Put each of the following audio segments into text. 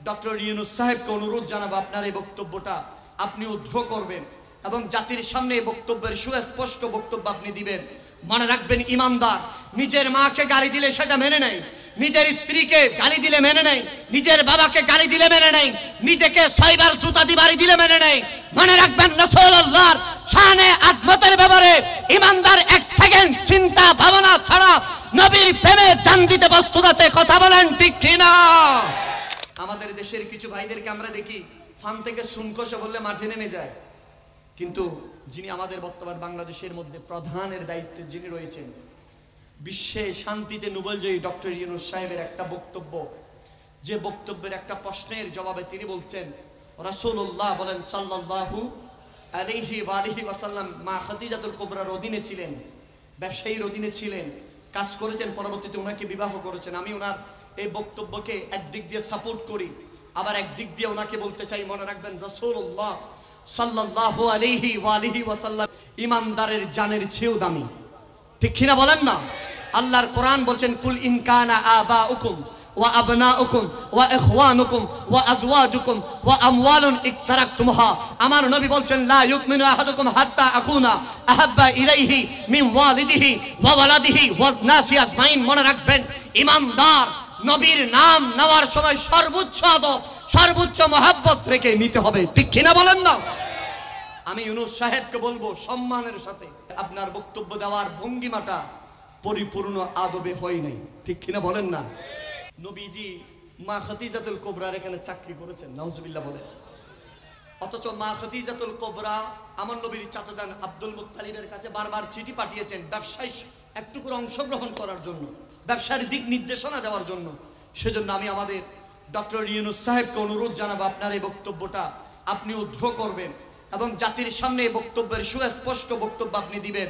Doctor Yunus সাহেবকে অনুরোধ জানাবো আপনার এই বক্তব্যটা আপনি উদ্ধ করবেন এবং জাতির সামনে এই বক্তব্যের সুস্পষ্ট বক্তব্য আপনি দিবেন। মনে রাখবেন, ইমানদার নিজের মাকে গালি দিলে সেটা মেনে নেয়, নিজের স্ত্রীকে গালি দিলে মেনে নেয়, নিজের বাবাকে গালি দিলে মেনে নেয়, নিজেকে 6 বার জুতা দিবারি দিলে মেনে নেয়। মনে রাখবেন, রাসূলুল্লাহর শানে আজমতের ব্যাপারে ইমানদার 1 সেকেন্ড চিন্তা ভাবনা ছাড়া নবীর প্রেমে জান দিতে প্রস্তুত আছে। কথা বলেন ঠিক কিনা? আমাদের দেশের কিছু ভাইদেরকে আমরা দেখি ফান থেকে সুনকষে বললে মাঠে নেমে যায়, কিন্তু যিনি আমাদের বর্তমান বাংলাদেশের মধ্যে প্রধানের দায়িত্বে যিনি রয়েছেন, বিশ্বে শান্তিতে নোবেলজয়ী ডক্টর ইউনূস সাহেবের একটা বক্তব্য, যে বক্তব্যের একটা প্রশ্নের জবাবে তিনি বলছেন, রাসূলুল্লাহ বলেন সাল্লাল্লাহু আলাইহি ওয়াসাল্লাম মা খাদিজাতুল কুবরার অধীনে ছিলেন, ব্যবসায়ীর অধীনে ছিলেন, কাজ করেছেন, পরবর্তীতে ওনাকে বিবাহ করেছেন। আমি ওনার এই বক্তব্যকে একদিক দিয়ে সাপোর্ট করি, আবার একদিক দিয়ে ওনাকে বলতে চাই, মনে রাখবেন রাসূলুল্লাহ সাল্লাল্লাহু আলাইহি ওয়াসাল্লাম ইমানদারের জানের চেয়েও দামি। ঠিক কিনা বলেন না? আল্লাহর কোরআন বলছেন, কুল ইন কানা আবাউকুম ওয়া আবনাউকুম ওয়া ইখওয়ানুকুম ওয়া আজওয়াজুকুম ওয়া আমওয়ালুন ইকতারাকতুমহা। আমার নবী বলছেন, লা ইউমিনু আহাদুকুম হাত্তা আকুনা আহাব্বা ইলাইহি মিন ওয়ালিদিহি ওয়া ওয়ালাদিহি ওয়ান নাসি আজমাইন। মনে রাখবেন, ইমানদার নবীর নাম নেওয়ার সময় সর্বোচ্চ আদব, সর্বোচ্চ মহব্বত রেখে নিতে হবে। ঠিক কিনা বলেন না? আমি ইউনূস সাহেবকে বলবো, সম্মানের সাথে আপনার বক্তব্য দেওয়ার ভঙ্গিমাটা পরিপূর্ণ আদবে হয় নাই। ঠিক কিনা বলেন না? নবীজি মা খাদিজাতুল কুবরার এখানে চাকরি করেছেন, নাউজুবিল্লাহ বলেন। অথচ মা খাদিজাতুল কুবরা আমার নবীর চাচাজান আব্দুল মুত্তালিবের কাছে বারবার চিঠি পাঠিয়েছেন ব্যবসায় একটু করে অংশগ্রহণ করার জন্য, ব্যবসার দিক নির্দেশনা দেওয়ার জন্য। সেজন্য আমি আমাদের ডক্টর ইউনূস সাহেবকে অনুরোধ জানাবো আপনার এই বক্তব্যটা আপনি উদ্ধ করবেন এবং জাতির সামনে এই বক্তব্যের সুস্পষ্ট বক্তব্য আপনি দিবেন।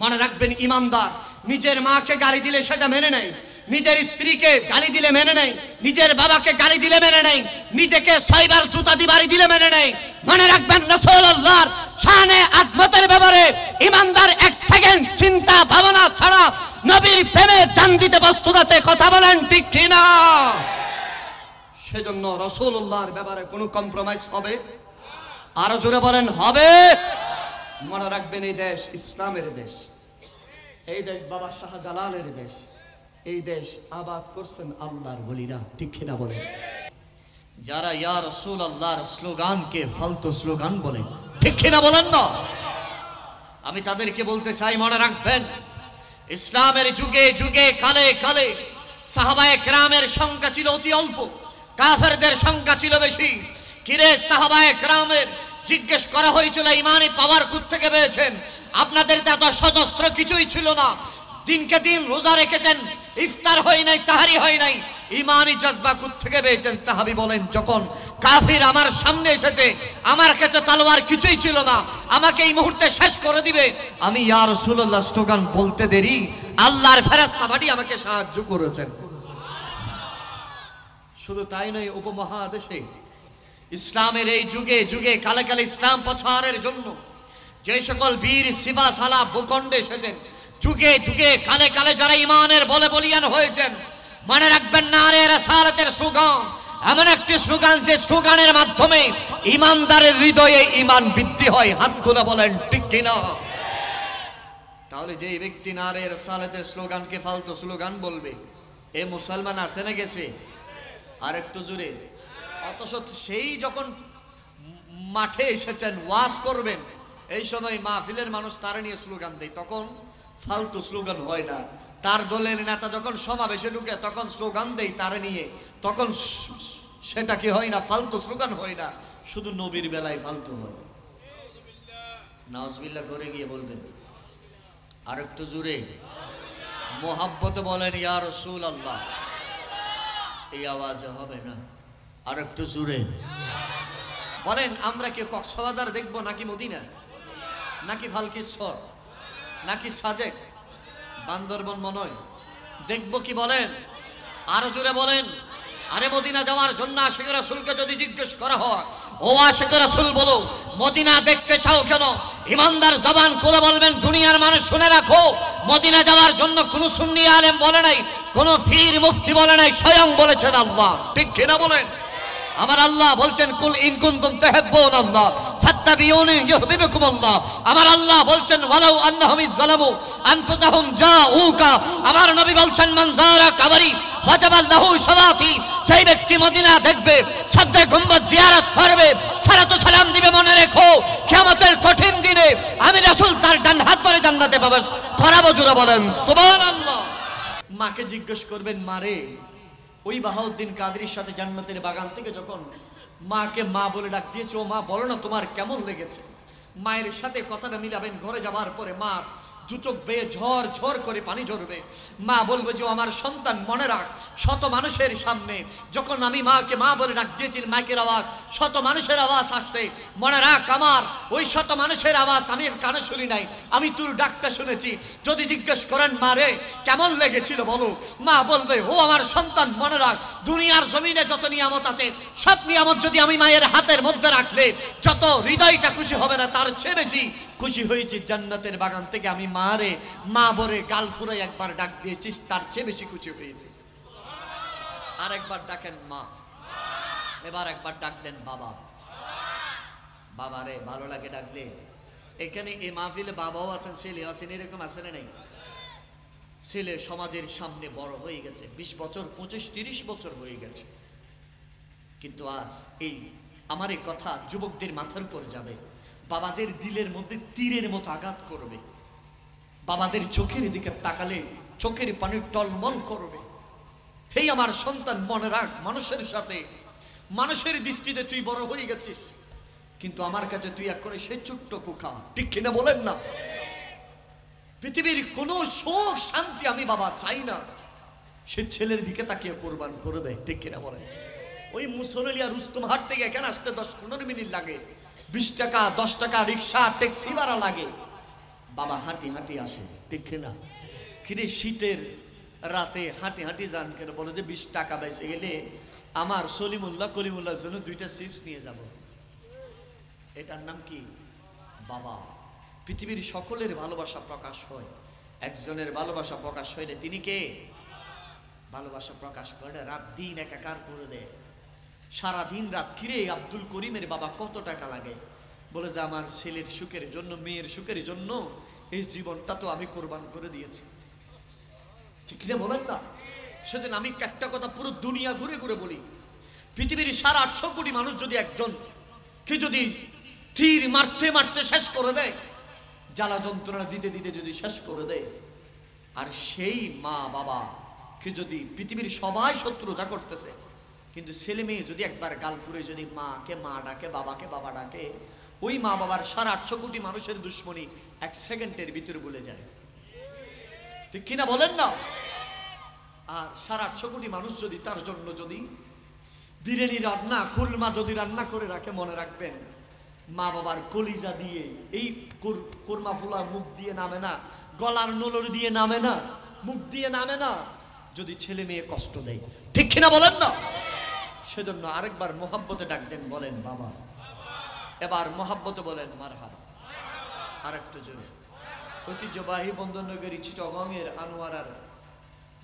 মনে রাখবেন, ইমানদার নিজের মাকে গালি দিলে সেটা মেনে নেয়, নিজের স্ত্রীকে গালি দিলে মেনে নেয়, নিজের বাবাকে গালি দিলে মেনে নেয়, নিজেকে 6 বার জুতা দিবারি দিলে মেনে নেয়। মনে রাখবেন, রাসূলুল্লাহর শানে আজমতের ব্যাপারে ইমানদার 1 সেকেন্ড চিন্তা ভাবনা ছাড়া নবীর প্রেমে জান দিতে প্রস্তুত আছে। কথা বলেন ঠিক কিনা? সেজন্য রাসূলুল্লাহর ব্যাপারে কোনো কম্প্রোমাইজ হবে? আরো জোরে বলেন, হবে? মনে রাখবেন, এই দেশ ইসলামের দেশ, এই দেশ বাবা শাহজালালের দেশ, এই দেশ আবাদ করছেন আল্লাহর ওলিরা। ঠিক কিনা বলেন? যারা ইয়া রাসূলুল্লাহর স্লোগানকে ফালতু স্লোগান বলে, ঠিক কিনা বলেন না? আমি তাদেরকে বলতে চাই, মনে রাখবেন, ইসলামের যুগে যুগে কালে কালে সাহাবায়ে কেরামের সংখ্যা ছিল অতি অল্প, কাফেরদের সংখ্যা ছিল বেশি। কিরে সাহাবায়ে কেরামের জিজ্ঞেস করা হয়েছিল, ইমানি পাওয়ার কোত্থেকে পেয়েছেন? আপনাদের তো এত সশস্ত্র কিছুই ছিল না, দিনকে দিন রোজা রেখেছেন, ইফতার হয় নাই, সাহারি হয় নাই, ইমানি জজবা কোত্থেকে পেয়েছেন? সাহাবী বলেন, যখন কাফির আমার সামনে এসেছে, আমার কাছে তলোয়ার কিছুই ছিল না, আমাকে এই মুহূর্তে শেষ করে দিবে, আমি ইয়া রাসূলুল্লাহ স্লোগান বলতে দেরি আল্লাহর ফেরেশতা বাড়ি আমাকে সাহায্য করেছেন। শুধু তাই নয়, উপমহাদেশে ইসলামের এই যুগে যুগে কালে কালে ইসলাম প্রচারের জন্য যে সকল বীর সিপা সালা ভূখণ্ডে এসেছেন, যুগে যুগে কালে কালে যারা ইমানের বলে বলিয়ান হয়েছেন, মনে রাখবেন, নারে রাসালাতের স্লোগান এমন একটি স্লোগান, যে স্লোগানের মাধ্যমে ইমানদারের হৃদয়ে ইমান বৃদ্ধি হয়। হাত খুলে বলেন ঠিক কিনা? তাহলে যে ব্যক্তি নারে রাসালাতের স্লোগানকে ফালতু স্লোগান বলবে, এ মুসলমান আছে না গেছে? আর একটু জোরে। অথচ সেই যখন মাঠে এসেছেন ওয়াজ করবেন, এই সময় মাহফিলের মানুষ তারা নিয়ে স্লোগান দেয়, তখন ফালতু স্লোগান হয় না। তার দলের নেতা যখন সমাবেশে ঢুকে তখন স্লোগান দেয় তারা নিয়ে, তখন সেটা কি হয় না? ফালতু স্লোগান হয় না, শুধু নবীর বেলায় ফালতু হয়। নাউজুবিল্লাহ করে গিয়ে বলবেন আর একটু জোরে, মোহাব্বতে বলেন ইয়া রাসূলুল্লাহ। এই আওয়াজে হবে না, আর একটু জোরে বলেন। আমরা কি কক্সবাজার দেখবো নাকি মদিনা, নাকি ফালকিশ্বর, নাকি সাজেক, বান্দরবন মনয় দেখবো কি? বলেন আরো জোরে বলেন। আরে মদিনা যাওয়ার জন্য আশিক রাসূলকে যদি জিজ্ঞেস করা হয়, ও আশিক রাসূল বলো মদিনা দেখতে চাও কেন? ইমানদার জবান খুলে বলবেন, দুনিয়ার মানুষ শুনে রাখো, মদিনা যাওয়ার জন্য কোন সুন্নি আলেম বলে নাই, কোন পীর মুফতি বলে নাই, স্বয়ং বলেছেন আল্লাহ। ঠিক কিনা বলেন? আমার আল্লাহ বলছেন কুল ইন কুনতুম তুহিব্বুন আল্লাহ ফাত্তাবিউনি ইউহিব্বুকুমুল্লাহ। আমার আল্লাহ বলছেন ওয়ালাউ আন্নাহুম যালামু আনফুসাহুম জাউকা। আমার নবী বলছেন মান যারা কবরি ওয়াজাবা লাহু সালাতি। সেই ব্যক্তি মদিনা দেখবে, সাজদা গম্বুজ জিয়ারত করবে, সালাতু সালাম দিবে, মনে রেখো কিয়ামতের কঠিন দিনে আমি রাসূল তার ডান হাত ধরে জান্নাতে প্রবেশ করাবো। জোরে বলেন সুবহানাল্লাহ। মাকে জিজ্ঞেস করবেন, মারে ওই বাহাউদ্দিন কাদরির সাথে জান্নাতের বাগান থেকে যখন মাকে মা বলে ডাক দিয়েছে, ও মা বলো না তোমার কেমন লেগেছে। মায়ের সাথে কথাটা মিলাবেন, ঘরে যাওয়ার পরে মা দুচোখ বেয়ে ঝড় ঝড় করে পানি ঝরবে। মা বলবে যে আমার সন্তান মনে রাখ, শত মানুষের সামনে যখন আমি মাকে মা বলে ডাক দিয়েছি, মাইকের আওয়াজ, শত মানুষের আওয়াজ আসছে, মনে রাখ আমার ওই শত মানুষের আওয়াজ আমি কানে শুনি নাই, আমি তোর ডাকটা শুনেছি। যদি জিজ্ঞেস করেন মা রে কেমন লেগেছিল বলো, মা বলবে ও আমার সন্তান মনে রাখ, দুনিয়ার জমিনে যত নিয়ামত আছে সব নিয়ামত যদি আমি মায়ের হাতের মধ্যে রাখলে যত হৃদয়টা খুশি হবে না তার চেয়ে বেশি খুশি হয়েছি জান্নাতের বাগান থেকে আমি মারে মা বলে গাল ফুরাই একবার ডাক দিয়েছিস, তার চেয়ে বেশি খুশি হয়েছি। আর একবার ডাকেন মা, এবার একবার ডাক দেন বাবা। বাবা রে ভালো লাগে ডাকলে। এখানে এই মাহফিলে বাবাও আছেন, ছেলে আছেন, এরকম আছে না নাই? ছেলে সমাজের সামনে বড় হয়ে গেছে, 20 বছর 25-30 বছর হয়ে গেছে, কিন্তু আজ এই আমার এই কথা যুবকদের মাথার উপর যাবে, বাবাদের দিলের মধ্যে তীরের মতো আঘাত করবে, বাবাদের চোখের দিকে তাকালে চোখের পানি টলমল করবে। হেই আমার সন্তান মনে রাখ, মানুষের সাথে মানুষের দৃষ্টিতে তুই বড় হয়ে গেছিস, কিন্তু আমার কাছে তুই এক করে সে ছোট্ট কুখা, ঠিক কিনা বলেন না? পৃথিবীর কোনো সুখ শান্তি আমি বাবা চাই না, সে ছেলের দিকে তাকিয়ে কোরবান করে দেয়, ঠিক কিনা বলেন? ওই মুসলিয়া রুস্তম হাট থেকে এখানে আসতে 10-15 মিনিট লাগে, 20 টাকা 10 টাকা রিক্সা ট্যাক্সি ভাড়া লাগে, বাবা হাঁটি হাঁটি আসে, ঠিক কিনা? কিরে শীতের রাতে হাঁটি হাঁটি যান কেন? বলে যে 20 টাকা বেঁচে গেলে আমার সলিমুল্লাহ কলিমুল্লাহর জন্য 2টা চিপস নিয়ে যাব। এটার নাম কি? বাবা। পৃথিবীর সকলের ভালোবাসা প্রকাশ হয়, একজনের ভালোবাসা প্রকাশ হইলে তিনি কে? ভালোবাসা প্রকাশ করে রাত দিন একাকার করে দেয়, সারা দিন রাত। কিরে আব্দুল করিমের বাবা কত টাকা লাগে? বলে যে আমার ছেলের সুখের জন্য, মেয়ের সুখের জন্য এই জীবনটা তো আমি কোরবান করে দিয়েছি, ঠিক কিনা বলেন না? সেদিন আমি একটা কথা পুরো দুনিয়া ঘুরে ঘুরে বলি, পৃথিবীর 850 কোটি মানুষ যদি একজন কি যদি তীর মারতে মারতে শেষ করে দেয়, জ্বালা যন্ত্রণা দিতে দিতে যদি শেষ করে দেয়, আর সেই মা বাবা কে যদি পৃথিবীর সবাই শত্রুতা করতেছে, কিন্তু ছেলে মেয়ে যদি একবার গাল ফুরে যদি মাকে মা ডাকে, বাবাকে বাবা ডাকে, ওই মা বাবার 850 কোটি মানুষের দুশ্মনী 1 সেকেন্ডের ভিতরে ভুলে যায়, ঠিক কিনা বলেন না? আর 850 কোটি মানুষ যদি তার জন্য যদি বিরিয়ানি রান্না, কুরমা যদি রান্না করে রাখে, মনে রাখবেন মা বাবার কলিজা দিয়ে এই কুরমা ফুলা মুখ দিয়ে নামে না, গলার নলর দিয়ে নামে না, মুখ দিয়ে নামে না, যদি ছেলে মেয়ে কষ্ট দেয়, ঠিক কিনা বলেন না? সেজন্য আরেকবার মোহাব্বতে ডাক দেন, বলেন বাবা। এবার মোহাব্বতে বলেন মারহাবা। আরেকটু জোরে। ঐতিহ্যবাহী বন্দরনগরী চিটাগংয়ের আনোয়ারার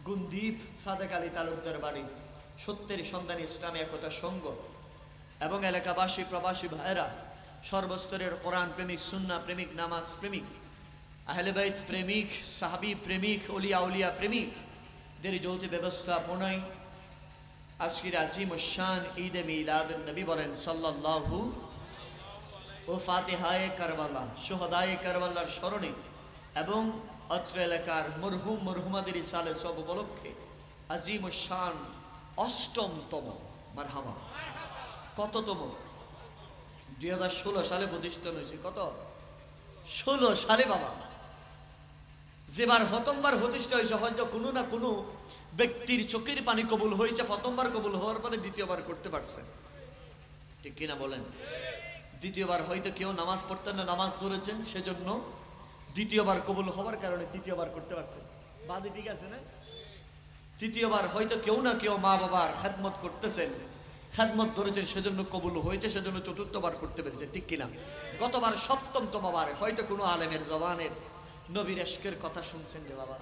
গুনদ্বীপ সাদেক আলী তালুকদার বাড়ি, সত্যের সন্ধান ইসলামী একতা সংঘ এবং এলাকাবাসী প্রবাসী ভাইয়েরা, সর্বস্তরের কোরআন প্রেমিক, সুন্নাহ প্রেমিক, নামাজ প্রেমিক, আহলে বাইত প্রেমিক, সাহাবী প্রেমিক, ওলিয়া উলিয়া প্রেমিক দের যৌথ ব্যবস্থাপনায় আজকের আজিম শান ঈদে মিলাদুন নবী বলেন সাল্লাল্লাহু ও ফাতিহায়ে কারবালা, শুহাদায়ে কারবালার স্মরণে এবং অত্র এলাকার মরহুম মরহুমাদের ইসালে সব উপলক্ষে আজিম শান 8তম মারহাবা। কততম? 2016 সালে প্রতিষ্ঠান হয়েছে। কত? 16 সালে বাবা। যেবার প্রথমবার প্রতিষ্ঠা হয়েছে, হয়তো কোনো না কোনো ব্যক্তির চোখের পানি কবুল হয়েছে, প্রথমবার কবুল হওয়ার পরে দ্বিতীয়বার করতে পারছে, ঠিক কিনা বলেন? দ্বিতীয়বার হয়তো কেউ নামাজ পড়তেন না, নামাজ ধরেছেন, সেজন্য দ্বিতীয়বার কবুল হওয়ার কারণে তৃতীয়বার করতে পারছে। বাজে ঠিক আছে না? তৃতীয়বার হয়তো কেউ না কেউ মা বাবার খেদমত করতেছেন, খেদমত ধরেছেন, সেজন্য কবুল হয়েছে, সেজন্য চতুর্থবার করতে পেরেছে, ঠিক কিনা? গতবার 7তম বারে হয়তো কোনো আলেমের জবানের নবীর ইশকের কথা শুনছেন রে বাবা,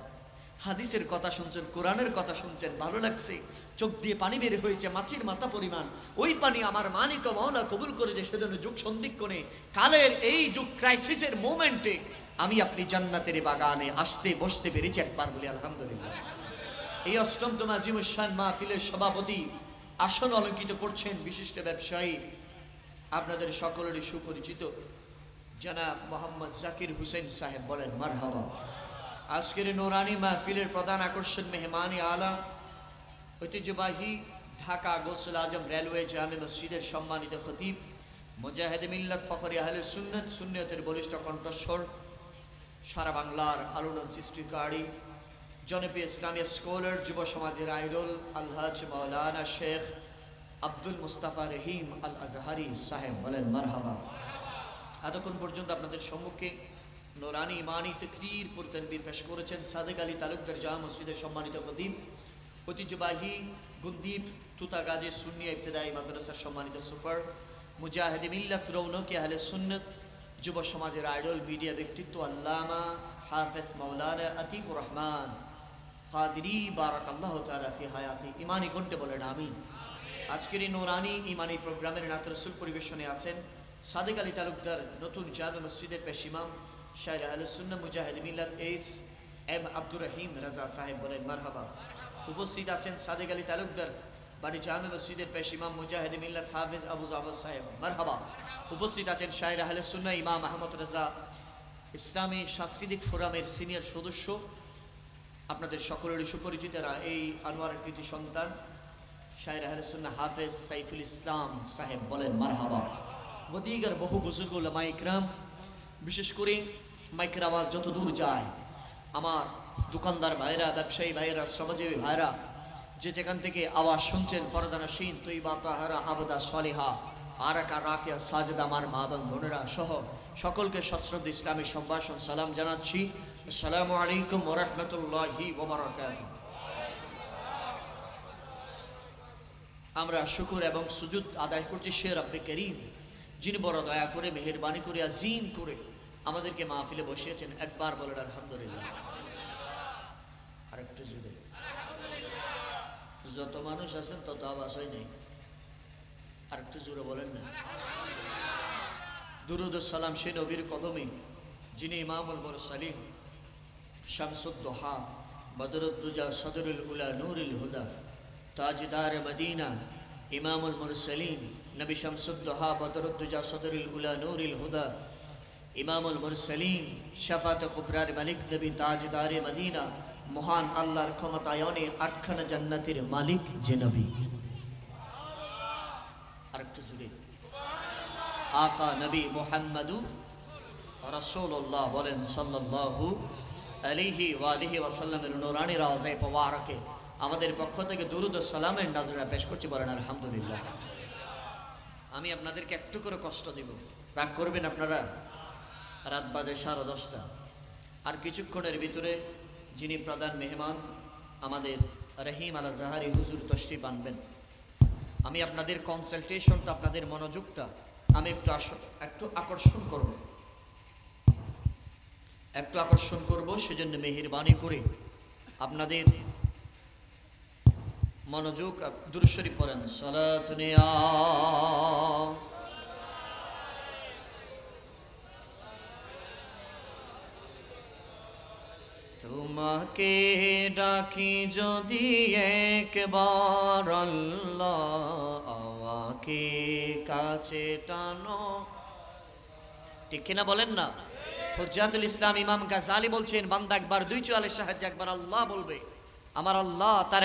হাদিসের কথা শুনছেন, কোরআনের কথা শুনছেন, ভালো লাগছে, চোখ দিয়ে পানি বের হয়েছে মাছির মাথা পরিমাণ। ওই পানি আমার মালিক ও মাওলা কবুল করেছে, সেজন্য যুগ সন্ধিক্ষণে কালের এই যুগ ক্রাইসিসের মোমেন্টে আমি আপনি জান্নাতের বাগানে আসতে বসতে পেরেছি, একবার বলি আলহামদুলিল্লাহ। এই অষ্টমতম আজিমুশান মাহফিলের সভাপতি আসন অলঙ্কিত করছেন বিশিষ্ট ব্যবসায়ী, আপনাদের সকলেরই সুপরিচিত জনাব মোহাম্মদ জাকির হোসেন সাহেব, বলেন মারহাবা। আজকের নুরানি মাহফিলের প্রধান আকর্ষণ মেহমানি আলা ঐতিহ্যবাহী ঢাকা গৌসুল আজম রেলওয়ে জামে মসজিদের সম্মানিত খতিব মুজাহিদ মিল্লাত ফখরে আহলে সুন্নাত, সুন্নিয়তের বলিষ্ঠ কণ্ঠস্বর, সারা বাংলার আলোড়ন সৃষ্টিকারী জনপ্রিয় ইসলামী স্কলার, যুব সমাজের আইডল আলহাজ মাওলানা শেখ আব্দুল মুস্তাফা রহিম আল আজহারি সাহেব, বলেন মারহাবা। এতক্ষণ পর্যন্ত আপনাদের সম্মুখে নুরানি ইমানি তাকরীর পুরতানবীর পেশ করেছেন সাদেক আলী তালুকদার জামে মসজিদের সম্মানিত খতিব, ঐতিহ্যবাহী গুন্দীপ তুতাগাজী সুন্নিয়া ইবতেদায়ী মাদ্রাসার সম্মানিত সুপার, মুজাহিদ মিল্লাত রৌনক আহলে সুন্নাত, যুব সমাজের আইডল, মিডিয়া ব্যক্তিত্ব আল্লামা হাফেজ মাওলানা আতিকুর রহমান কাদরি বারাকাল্লাহু তাআলা ফি হায়াতি, ইমানি কণ্ঠে বলেন আমিন। আজকের এই নুরানি ইমানি প্রোগ্রামের নাত রাসূল পরিবেশনে আছেন সাদেক আলী তালুকদার নতুন জামে মসজিদের পেশ ইমাম শায়খ আহলে সুন্নাহ মুজাহিদ মিল্লাত এইস এম আব্দুর রহিম রাজা সাহেব, বলেন মারহাবা। উপস্থিত আছেন সাদেক আলী তালুকদার বাড়ি জামে মসজিদের পেশ ইমাম মুজাহিদ মিল্লাত হাফেজ আবু জাফর সাহেব, মারহাবা। উপস্থিত আছেন শায়খ আহলে সুন্নাহ ইমাম আহমদ রাজা ইসলামী সাংস্কৃতিক ফোরামের সিনিয়র সদস্য, আপনাদের সকলেরই সুপরিচিতরা এই আনোয়ারের কৃতি সন্তান শায়খ আহলে সুন্নাহ হাফেজ সাইফুল ইসলাম সাহেব, বলেন মারহাবা। ওদিগার বহু বুজুর্গ উলামা ইকরাম, বিশেষ করে মাইকের আওয়াজ যত দূর যায়, আমার দোকানদার ভাইরা, ব্যবসায়ী ভাইরা, শ্রমজীবী ভাইরা, যে যেখান থেকে আওয়াজ শুনছেন, পরদানসীন তৈবা তাহারা আবদা সলিহা আরাকা রাকিয়া সাজদা, আমার মা এবং বোনেরা সহ সকলকে সশ্রদ্ধ ইসলামী সম্ভাষণ সালাম জানাচ্ছি। আসসালামু আলাইকুম ওয়া রাহমাতুল্লাহি ওয়া বারাকাতুহু। আমরা শুকর এবং সুজুদ আদায় করছি সে রব্বে করিম, যিনি বড় দয়া করে মেহেরবানি করে আজিম করে আমাদেরকে মাহফিলে বসিয়েছেন, একবার বলেন আলহামদুলিল্লাহ। আরেকটু জুড়ে, যত মানুষ আছেন তত আওয়াজ হয় নাই, আরেকটু জোরে বলেন না। দুরুদ ও সালাম সেই নবীর কদমে যিনি ইমামুল মুরসালিন, শামসুদ্দোহা, বদরুদ্দুজা, সদরুল উলা, নূরুল হুদা, তাজদার মদিনা, ইমামুল মুরসালিন নবী শামসুদ্দোহা, বদরুদ্দুজা, সদরুল উলা, নূরুল হুদা, ইমামুল মুরসালিন, শাফাত কুবরার মালিক নবী, তাজদার মদিনা, মহান আল্লাহর ক্ষমতায়নে আটখানা জান্নাতের মালিক যে নবী। আরেকটু জুড়ে, আকা নবী মুহাম্মাদুর রাসূলুল্লাহ, বলেন সাল্লাল্লাহু আলাইহি ওয়া আলিহি ওয়াসাল্লামের নূরানি রওজায়ে মুবারাকে আমাদের পক্ষ থেকে দুরুদ ও সালামের নাজরানা পেশ করছি, বলেন আলহামদুলিল্লাহ। আমি আপনাদেরকে একটু করে কষ্ট দেব, রাগ করবেন আপনারা। রাত বাজে 10:30, আর কিছুক্ষণের ভিতরে যিনি প্রধান মেহমান আমাদের রহিম আল আজহারি হুজুর তশরিফ আনবেন। আমি আপনাদের কনসালটেশনটা, আপনাদের মনোযোগটা আমি একটু আকর্ষণ করব, সেজন্য মেহেরবানি করে আপনাদের মনোযোগ, দুরূদ শরীফ পড়েন, সালাত নিয়া তোমাকে ডাকি যদি একবার আল্লাহ, আমাকে কাছে টানো, ঠিক কিনা বলেন না? হুজ্জাতুল ইসলাম ইমাম গাজালি বলছেন, বান্দা একবার 2 চোয়ালের সাহায্যে একবার আল্লাহ বলবে, আমার আল্লাহ তার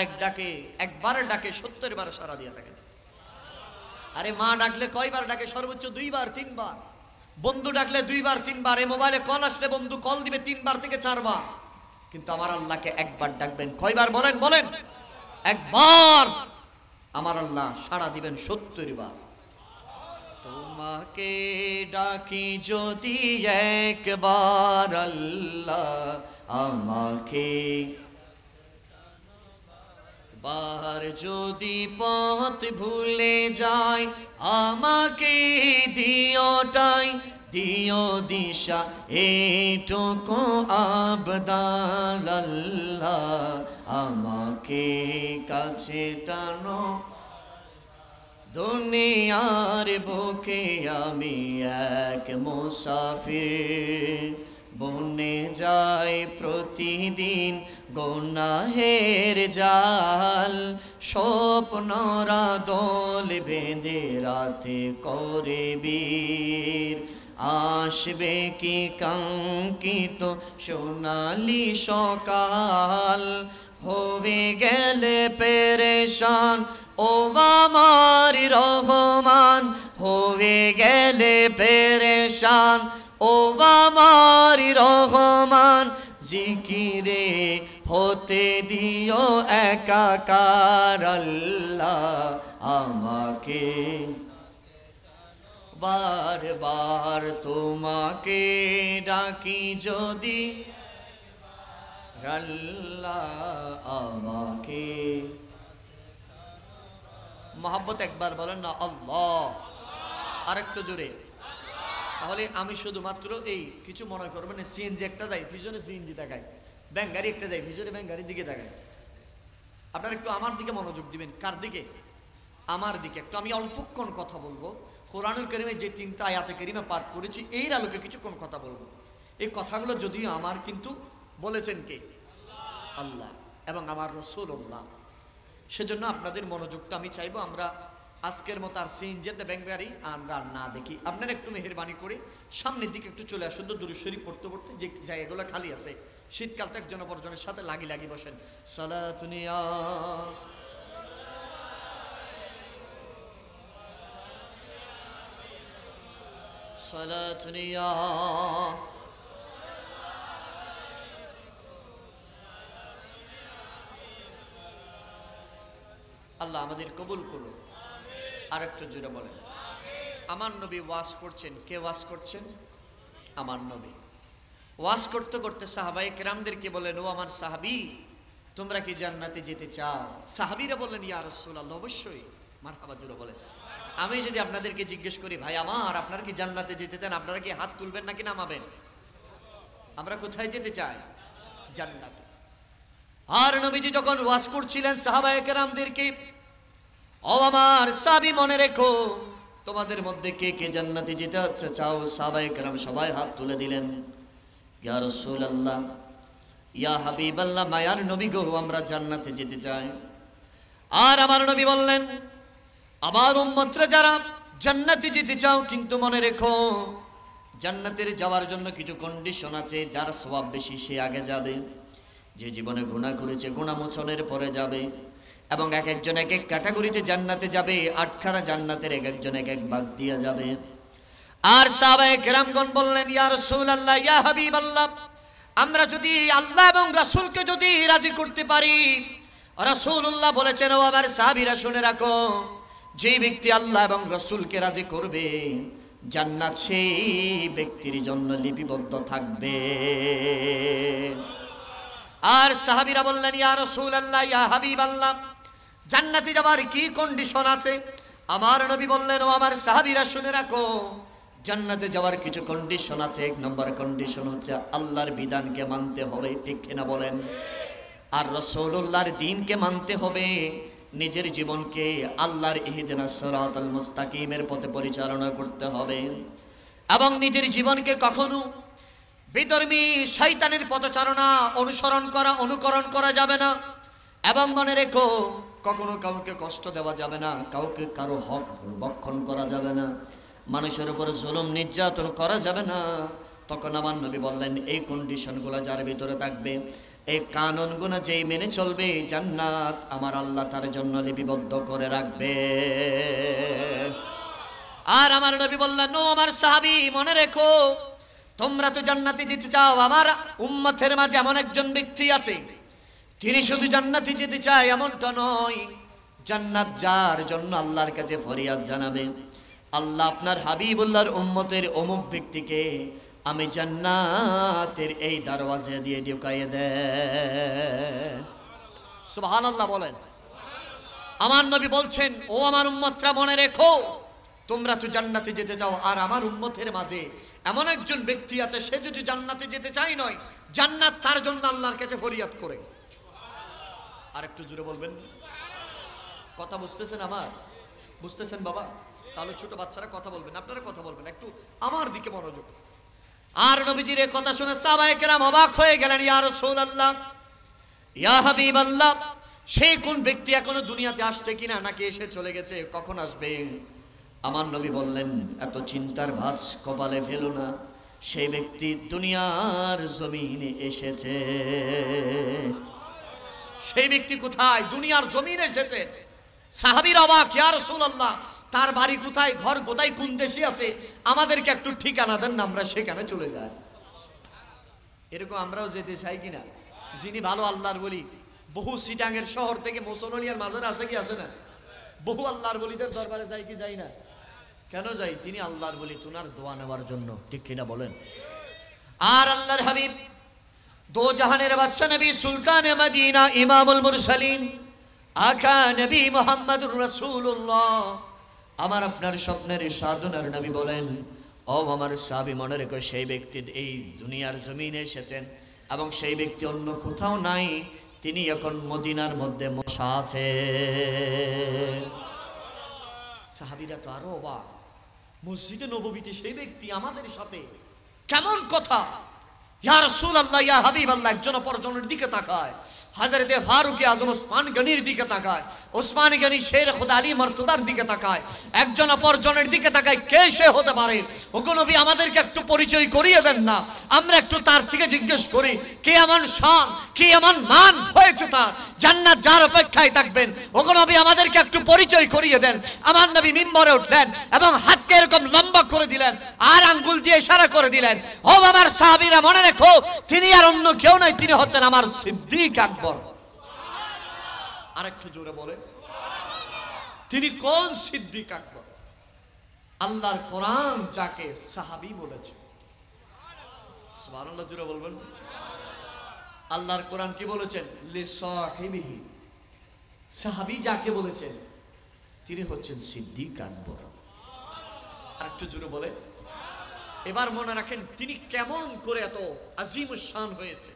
একবারের ডাকে 70 বার সাড়া দিয়ে থাকেন। আরে মা ডাকলে কয়বার ডাকে? সর্বোচ্চ 2 বার 3 বার। বন্ধু ডাকলে 2 বার 3 বার। এই মোবাইলে কল আসলে বন্ধু কল দিবে 3 বার থেকে 4 বার। কিন্তু আমার আল্লাহকে একবার ডাকবেন, কয়বার বলেন? বলেন একবার। আমার আল্লাহ সাড়া দিবেন 70 বার। তোমাকে ডাকি যদি একবার আল্লাহ, আমাকে বার যদি পথ ভুলে যায়, আমাকে দিওটাই দিও দিশা এইটুকু আবদার আল্লাহ, আমাকে কাছে টানো। দুনিয়ার বুকে আমি এক মুসাফির, বনে যাই প্রতিদিন গুনাহের জাল। স্বপ্নরা দোল বেঁধে রাতে করে বীর, আসবে কি কাঙ্ক্ষিত সোনালি সকাল। হবে গেলে পেরেশান ও আমার রহমান, হবে গেলে পেরেশান ও আমার রহমান। জিকিরে হতে দিও একাকার আল্লাহ, আমাকে বারবার তোমাকে ডাকি যদি আল্লাহ, আমাকে। মোহাব্বত একবার বলেন না আল্লাহ, আরেকটু জোরে। তাহলে আমি শুধুমাত্র এই কিছু মনে করবেন না, সিএনজি একটা যাই পিছনে সিএনজি তাকাই, ব্যাঙ্গারি একটা যাই পিছনে ব্যাঙ্গারির দিকে তাকাই। আপনারা একটু আমার দিকে মনোযোগ দিবেন। কার দিকে? আমার দিকে। একটু আমি অল্পক্ষণ কথা বলবো। কোরআনুল কারীমে যে 3টা আয়াতে কারিমা পাঠ করেছি এর আলোকে কিছুক্ষণ কথা বলবো। এই কথাগুলো যদিও আমার, কিন্তু বলেছেন কে? আল্লাহ এবং আমার রাসূলুল্লাহ। সেজন্য আপনাদের মনোযোগটা আমি চাইবো আমরা আজকের মতো আর সিএনজিতে ব্যাঙ্গারি আমরা না দেখি। আপনারা একটু মেহেরবানি করে সামনের দিকে একটু চলে আসুন তো, দুরূদ শরীফ পড়তে পড়তে যে জায়গাগুলো খালি আছে। শীতকাল তো একজন অপরজনের সাথে লাগি লাগি বসেন। সালাতুনিয়া সালাতুনিয়া আল্লাহ আমাদের কবুল করুন। আরেকটু জোরে বলেন। আমার নবী ওয়াজ করছেন। কে ওয়াজ করছেন? আমার নবী ওয়াজ করতে করতে সাহাবায়ে কেরামদেরকে বলেন, ও আমার সাহাবী, তোমরা কি জান্নাতে যেতে চাও? সাহাবীরা বললেন, ইয়া রাসূলুল্লাহ, অবশ্যই। মারহাবা, জোরে বলেন। আমি যদি আপনাদেরকে জিজ্ঞেস করি, ভাই আমার, আপনারা কি জান্নাতে যেতে চান? আপনারা কি হাত তুলবেন নাকি নামাবেন? আমরা কোথায় যেতে চাই? জান্নাতে। আর নবীজি যখন ওয়াজ করছিলেন সাহাবায়ে কেরামদেরকে, ও আমার সাহাবী, মনে রেখো, তোমাদের মধ্যে কে কে জান্নাতে যেতে চাও? সাহাবায়ে কেরাম সবাই হাত তুলে দিলেন। ইয়া রাসূলুল্লাহ, ইয়া হাবিবাল্লাহ, মায়ার নবী গো, আমরা জান্নাতে যেতে চাই। আর আমার নবী বললেন, আমার উম্মতরা যারা জান্নাতে যেতে চাও, কিন্তু মনে রেখো জান্নাতের যাওয়ার জন্য কিছু কন্ডিশন আছে। যার সওয়াব বেশি সে আগে যাবে, যে জীবনে গুনাহ করেছে গুনাহ মোচনের পরে যাবে, এবং এক একজন এক এক ক্যাটাগরিতে জান্নাতে যাবে। আটখানা জান্নাতের এক একজন এক এক ভাগ দিয়ে যাবে। আর সাহাবায়ে কেরামগণ বললেন, ইয়া রাসূলুল্লাহ, ইয়া হাবিবাল্লাহ, আমরা যদি আল্লাহ এবং রাসূলকে যদি রাজি করতে পারি। রাসূলুল্লাহ বলেছেন, ও আমার সাহাবীরা শুনে রাখো, যে ব্যক্তি আল্লাহ এবং রাসূলকে রাজি করবে, জান্নাত সেই ব্যক্তির জন্য লিপিবদ্ধ থাকবে। আর সাহাবীরা বললেন, ইয়া রাসূলুল্লাহ, ইয়া হাবিবাল্লাহ, জান্নাতে যাবার কি কন্ডিশন আছে? আমার নবী বললেন, ও আমার সাহাবীরা শুনে রাখো, জান্নাতে যাওয়ার কিছু কন্ডিশন আছে। 1 নম্বর কন্ডিশন হচ্ছে আল্লাহর বিধানকে মানতে হবে, ঠিক কিনা বলেন? আর রাসূলুল্লাহর দ্বীনকে মানতে হবে। নিজের জীবনকে আল্লাহর ইহদিনাস সিরাতাল মুস্তাকিমের পথে পরিচালনা করতে হবে, এবং নিজের জীবনকে কখনো বিধর্মী শয়তানের পথচারণা অনুকরণ করা যাবে না। এবং মনে রেখো, কখনো কাউকে কষ্ট দেওয়া যাবে না, কাউকে কারো হক ভক্ষণ করা যাবে না, মানুষের উপর জুলুম নির্যাতন করা যাবে না। তখন আমার নবী বললেন, এই কন্ডিশনগুলো যার ভিতরে থাকবে, এই কানুনগুলো যেই মেনে চলবে, জান্নাত আমার আল্লাহ তার জন্য লিপিবদ্ধ করে রাখবে। আর আমার নবী বললেন, ও আমার সাহাবী, মনে রেখো, তোমরা তো জান্নাতে যেতে চাও। আমার উম্মতের মাঝে এমন একজন ব্যক্তি আছে, তিনি শুধু জান্নাতে যেতে চায় এমনটা নয়, জান্নাত যার জন্য আল্লাহর কাছে ফরিয়াদ জানাবে, আল্লাহ আপনার হাবিবুল্লাহর উম্মতের অমুক ব্যক্তিকে আমি জান্নাতের এই দরওয়াজা দিয়ে ঢুকাইয়ে দেন। সুবহানাল্লাহ বলেন। আমার নবী বলছেন, ও আমার উম্মতরা, মনে রেখো, তোমরা তো জান্নাতে যেতে চাও, আর আমার উম্মতের মাঝে এমন একজন ব্যক্তি আছে, সে যদি জান্নাতে যেতে চায় নয়, জান্নাত তার জন্য আল্লাহর কাছে ফরিয়াদ করে। আর একটু জোরে বলবেন। কথা বুঝতেছেন আমার? বুঝতেছেন বাবা? তাহলে ছোট বাচ্চারা কথা বলবেন, আপনারা কথা বলবেন, একটু আমার দিকে মনোযোগ। আর নবীজির এই কথা শুনে সাহাবায়ে কেরাম অবাক হয়ে গেলেন। ইয়া রাসূলুল্লাহ, ইয়া হাবিবাল্লাহ, সেই কোন ব্যক্তি এখনো দুনিয়াতে আসছে কিনা, নাকি এসে চলে গেছে, কখন আসবে? আমার নবী বললেন, এত চিন্তার ভাঁজ কপালে ফেলো না, সেই ব্যক্তি দুনিয়ার জমিনে এসেছে। সেই ব্যক্তি কোথায়? দুনিয়ার জমিনে এসেছে। সাহাবীর অবাক, ইয়া রাসূলুল্লাহ, তার বাড়ি কোথায়, ঘর কোথায়, কোন দেশে আছে, আমাদেরকে একটু ঠিকানা দেন না, আমরা সেখানে চলে যাই। এরকম আমরাও যেতে চাই কিনা? যিনি ভালো আল্লাহর বলি, বহু সিটাঙ্গের শহর থেকে মুসলমানিয়ার মাজার আছে কি আছে না? বহু আল্লাহর বলিদের দরবারে যাই কি যাই না? কেন যাই? তিনি আল্লাহর বলি, তুনার দোয়া নেওয়ার জন্য, ঠিক কিনা বলেন? আর আল্লাহর হাবিব, দো জাহানের বাদশা নবী, সুলতানে মদিনা, ইমামুল মুরসালিন, আকা নবী মুহাম্মদুর রাসূলুল্লাহ, আমার আপনার স্বপ্নের সাধনার নবী বলেন, ও আমার সাহাবী, মনে রেখো, সেই ব্যক্তি এই দুনিয়ার জমিনে এসেছেন এবং সেই ব্যক্তি অন্য কোথাও নাই, তিনি এখন মদিনার মধ্যে বসা আছে। সাহাবীরা তো আরো অবাক, মসজিদে নববীতে সেই ব্যক্তি আমাদের সাথে, কেমন কথা! ইয়া রাসূলুল্লাহ, ইয়া হাবিবাল্লাহ, একজন অপরজনের দিকে তাকায়। হযরতে ফারুক আযম ওসমান গনির দিকে তাকায়, ওসমান গনি শের খুদা আলী মারতুদার দিকে তাকায়, একজন অপরজনের দিকে তাকায়। কে সে হতে পারে? ওগো নবী, আমাদেরকে একটু পরিচয় করিয়ে দেন না, আমরা একটু তার থেকে জিজ্ঞেস করি, কে এমন শান, কি এমন মান হয়েছে তার, জান্নাত যার অপেক্ষায় থাকবেন। ওগো নবী, আমাদেরকে একটু পরিচয় করিয়ে দেন। আমার নবী মিম্বরে উঠলেন এবং হাতকে এরকম লম্বা করে দিলেন আর আঙ্গুল দিয়ে ইশারা করে দিলেন, ও আমার সাহাবীরা, মনে রেখো, তিনি আর অন্য কেউ নয়, তিনি হচ্ছেন আমার সিদ্দিক আকবর। আরেকটু জোরে বলে, তিনি কোন সিদ্দিক আকবর? আল্লাহর কোরআন যাকে সাহাবী বলেছে, সুবহানাল্লাহ, জোরে বলবেন। আল্লাহর কোরআন কি বলেছেন? লিসাহিবিহি, সাহাবী যাকে বলেছেন, তিনি হচ্ছেন সিদ্দিক আকবর। আরেকটু জোরে বলে। এবার মনে রাখেন, তিনি কেমন করে এত আজিম শান হয়েছে,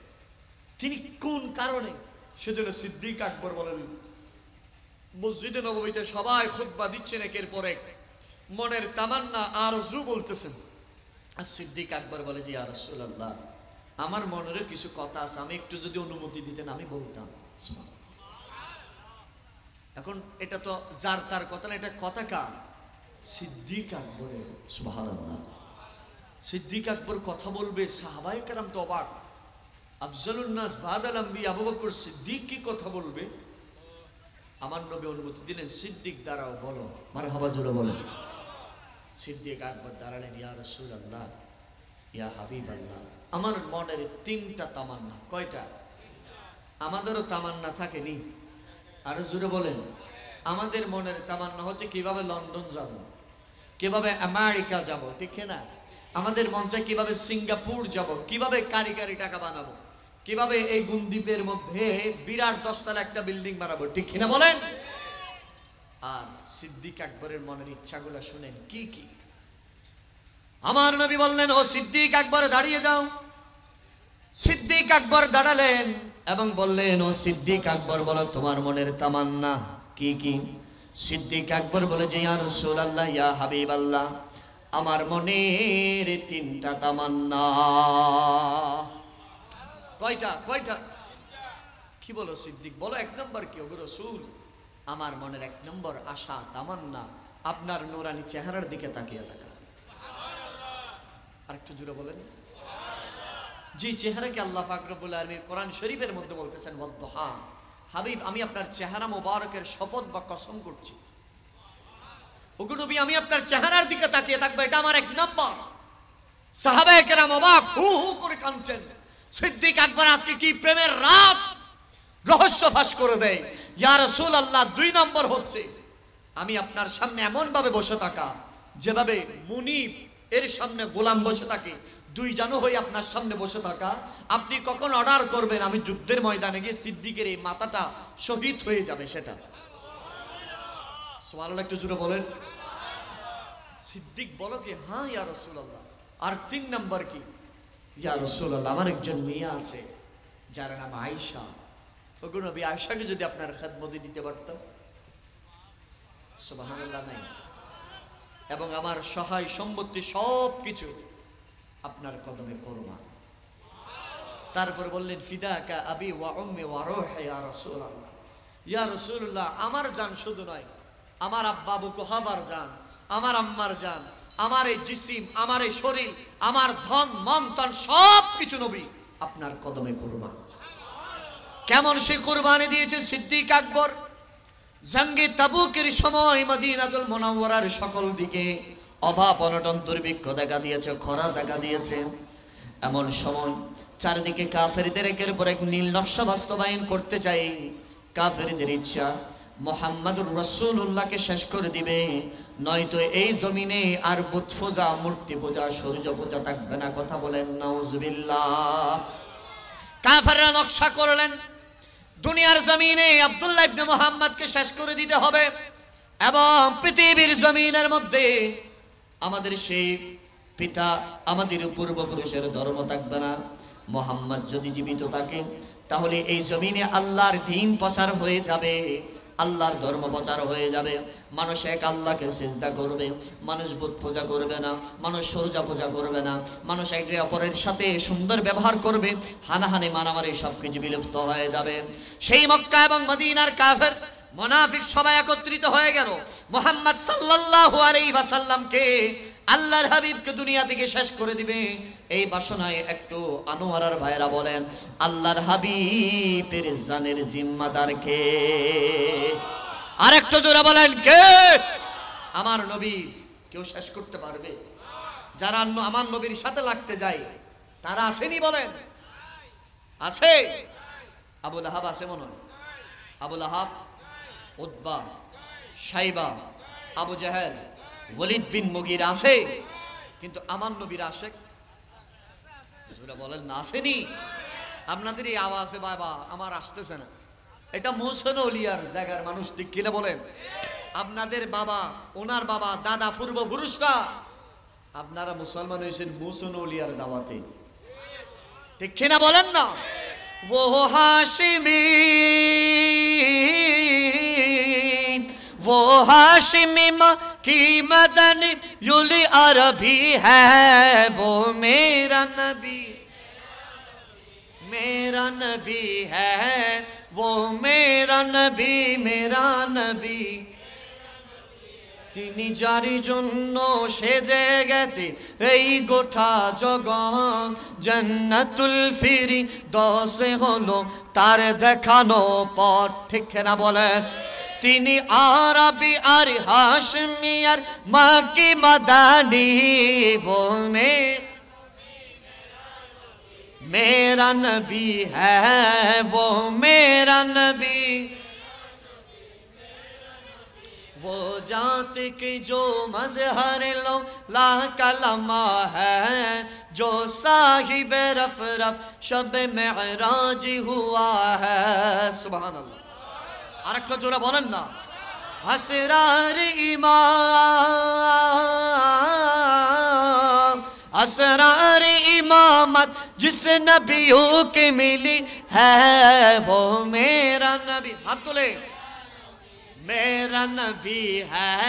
তিনি কোন কারণে, সেজন্য সিদ্দিক আকবর বলেন। মসজিদে নববীতে সবাই খুতবা দিচ্ছেন একের পর এক, মনের তামান্না আরজু বলতেছেন, আর সিদ্দিক আকবর বলে, যে ইয়া রাসূলুল্লাহ, আমার মনেরও কিছু কথা আছে, আমি একটু যদি অনুমতি দিতেন আমি বলতাম। এখন এটা তো যার তার কথা না, এটা কথা কার? সিদ্দিক আকবরের। সুবহানাল্লাহ, সিদ্দিক আকবর কথা বলবে, সাহাবায়ে কেরাম তো অবাক। আফজালুন নাস বাদাল আম্বিয়া আবু বকর সিদ্দিক কি কথা বলবে? আমার নবী অনুমতি দিলেন, সিদ্দিক দাঁড়াও, বলো। মারহাবা, জোরে বলেন। সিদ্দিক আকবর দাঁড়ালেন। ইয়া রাসূলুল্লাহ, ইয়া হাবিবাল্লাহ, আমার মনের তিনটা তামান্না। কয়টা? আমাদেরও তামান্না থাকেনি? আরো জোরে বলেন। আমাদের মনের তামান্না হচ্ছে কিভাবে লন্ডন যাব, কিভাবে আমেরিকা যাব, ঠিক না? আমাদের মন চায় কিভাবে সিঙ্গাপুর যাব, কিভাবে কারিগরি টাকা বানাবো, কিভাবে এই গুমদ্বীপের মধ্যে বিরাট 10 তলা একটা বিল্ডিং বানাবো, ঠিক কিনা বলেন? আর সিদ্দিক আকবরের মনের ইচ্ছাগুলো শুনেন কি কি। আমার নবী বললেন, ও সিদ্দিক আকবর, দাঁড়িয়ে যাও। সিদ্দিক আকবর দাঁড়ালেন এবং বললেন, ও সিদ্দিক আকবর, বলো তোমার মনের তামান্না কি কি? সিদ্দিক আকবর বলে, যে ইয়া রাসূলুল্লাহ, ইয়া হাবিবাল্লাহ, আমার মনের তিনটা তামান্না। কয়টা? কয়টা? কি বলো সিদ্দিক, বলো এক নম্বর কি? ওগো রাসূল, আমার মনের এক নম্বর আশা, তামান্না, আপনার নূরানি চেহারার দিকে তাকিয়ে থাকা। আরেকটু জোরে বলেন। যে চেহারাকে আল্লাহ পাক রব্বুল আলামিন কোরআন শরীফের মধ্যে বলতেছেন, ওয়াদ্দুহা, হাবিব, আমি আপনার চেহারা মোবারকের শপথ বা কসম করছি, ওগো নবী, আমি আপনার চেহারার দিকে তাকিয়ে থাকবো, এটা আমার এক নম্বর। সাহাবায়ে কেরাম অবাক, হু হু করে কাঁদছেন। সিদ্দিক আকবর আজকে কি প্রেমের রাজ রহস্য ফাঁস করে দেয়। ইয়া রাসূলুল্লাহ, 2 নম্বর হচ্ছে, আমি আপনার সামনে এমন ভাবে বসে থাকা, যেভাবে মুনিব এর সামনে গোলাম বসে থাকে, 2 জানু হয়ে আপনার সামনে বসে থাকা। আপনি কখন অর্ডার করবেন, আমি যুদ্ধের ময়দানে গিয়ে সিদ্দিকের এই মাথাটা শহীদ হয়ে যাবে, সেটা। সুবহানাল্লাহ, একটু জোরে বলেন। সিদ্দিক বলো কি, হ্যাঁ ইয়া রাসূলুল্লাহ। আর 3 নাম্বার কি, ইয়া রাসূলুল্লাহ আমার একজন মেয়ে আছে যার নাম আয়েশা। ওগো নবী, আয়েশাকে যদি আপনার খেদমতে দিতে পারতাম। সুবহানাল্লাহ নাই। এবং আমার সহায় সম্পত্তি সব কিছু আপনার কদমে কোরবান। তারপর বললেন, ফিদাকা আবি ওয়া উম্মি ওয়া রূহি ইয়া রাসূলুল্লাহ। ইয়া রাসূলুল্লাহ, আমার জান শুধু নয়, আমার আব্বা আবু কুহাফার জান, আমার আম্মার জান, আমার এই জিসিম, আমার এই শরীর, আমার ধন মন তন সব কিছু নবী আপনার কদমে কোরবান। কেমন সে কোরবানি দিয়েছে সিদ্দিক আকবর। জঙ্গে তাবুকের সময় মদিনাতুল মুনাওয়ারার সকল দিকে অভাব অনটন দুর্ভিক্ষ দেখা দিয়েছে, খরা দেখা দিয়েছে। এমন সময় চারিদিকে কাফেরদের একের পর এক নীল নকশা বাস্তবায়ন করতে চাই। কাফেরদের ইচ্ছা মুহাম্মাদুর রাসূলুল্লাহকে শেষ করে দিবে, নয়তো এই জমিনে আর বুত পূজা, মূর্তি পূজা, সূর্য পূজা থাকবে না। কথা বলেন নাউজুবিল্লাহ। কাফেররা নকশা করলেন দুনিয়ার জমিনে আব্দুল্লাহ ইবনে মুহাম্মদকে শেষ করে দিতে হবে এবং পৃথিবীর জমিনের মধ্যে আমাদের সেই পিতা, আমাদের পূর্বপুরুষের ধর্ম থাকবে না। মুহাম্মদ যদি জীবিত থাকে তাহলে এই জমিনে আল্লাহর দ্বীন প্রচার হয়ে যাবে, আল্লাহর ধর্ম প্রচার হয়ে যাবে। মানুষ এক আল্লাহকে সিজদা করবে, মানুষ বুত পূজা করবে না, মানুষ সূর্য পূজা করবে না, মানুষ একে অপরের সাথে সুন্দর ব্যবহার করবে, হানাহানি মারামারি সবকিছু বিলুপ্ত হয়ে যাবে। সেই মক্কা এবং মদিনার কাফের মুনাফিক সবাই একত্রিত হয়ে গেল মুহাম্মদ সাল্লাল্লাহু আলাইহি ওয়াসাল্লামকে, আল্লাহর হাবিবকে দুনিয়া থেকে শেষ করে দিবে। এই বাসনায় একটু আনোয়ারার ভাইরা বলেন, আল্লাহর হাবিবের জানের জিম্মাদার কে? আর একটু জোরে বলেন, কে? আমার নবী কেউ শেষ করতে পারবে? যারা আমার নবীর সাথে লাগতে যায় তারা আসেনি বলেন? আছে? আবু লাহাব আছে মনে হয়? আবু লাহাব, উতবা, শাইবা, আবু জাহেল, ওয়ালিদ বিন মুগীরা আছে, কিন্তু আমার নবীর আশেক বলেন না আসেনি। আপনাদের এই আওয়াজে বাবা আমার আসতেছে না, এটা মুহসিন আউলিয়ার জায়গার মানুষ, ঠিক কিনা বলেন? আপনাদের বাবা, ওনার বাবা, দাদা, পূর্বপুরুষরা আপনারা মুসলমান হয়েছেন মুহসিন আউলিয়ার দাওয়াতে, ঠিক কিনা বলেন না? वो हाशिमी, वो हाशिमी की मदनी युली अरबी है, वो मेरा नबी, मेरा नबी है, वो मेरा नबी, मेरा नबी। তিনি যারি জন্য সেজে গেছে এই গোটা জগৎ, জান্নাতুল ফিরদৌসে হলো তার দেখানো পথ, ঠিক না বলেন? তিনি আরবি আর হাশমি আর মাকি মাদানি, वो मेरा नबी है, वो मेरा नबी। वो जात के जो मजहर लो ला कलमा है, जो साहिब रफ रफ शब मेराज हुआ है। सुभान अल्लाह। আরেকটা জোরে বলেন না, আসরার इमाम, असरार इमामत जिस नबियों के मिली है, वो मेरा नबी। हाथ तुले, मेरा नबी है,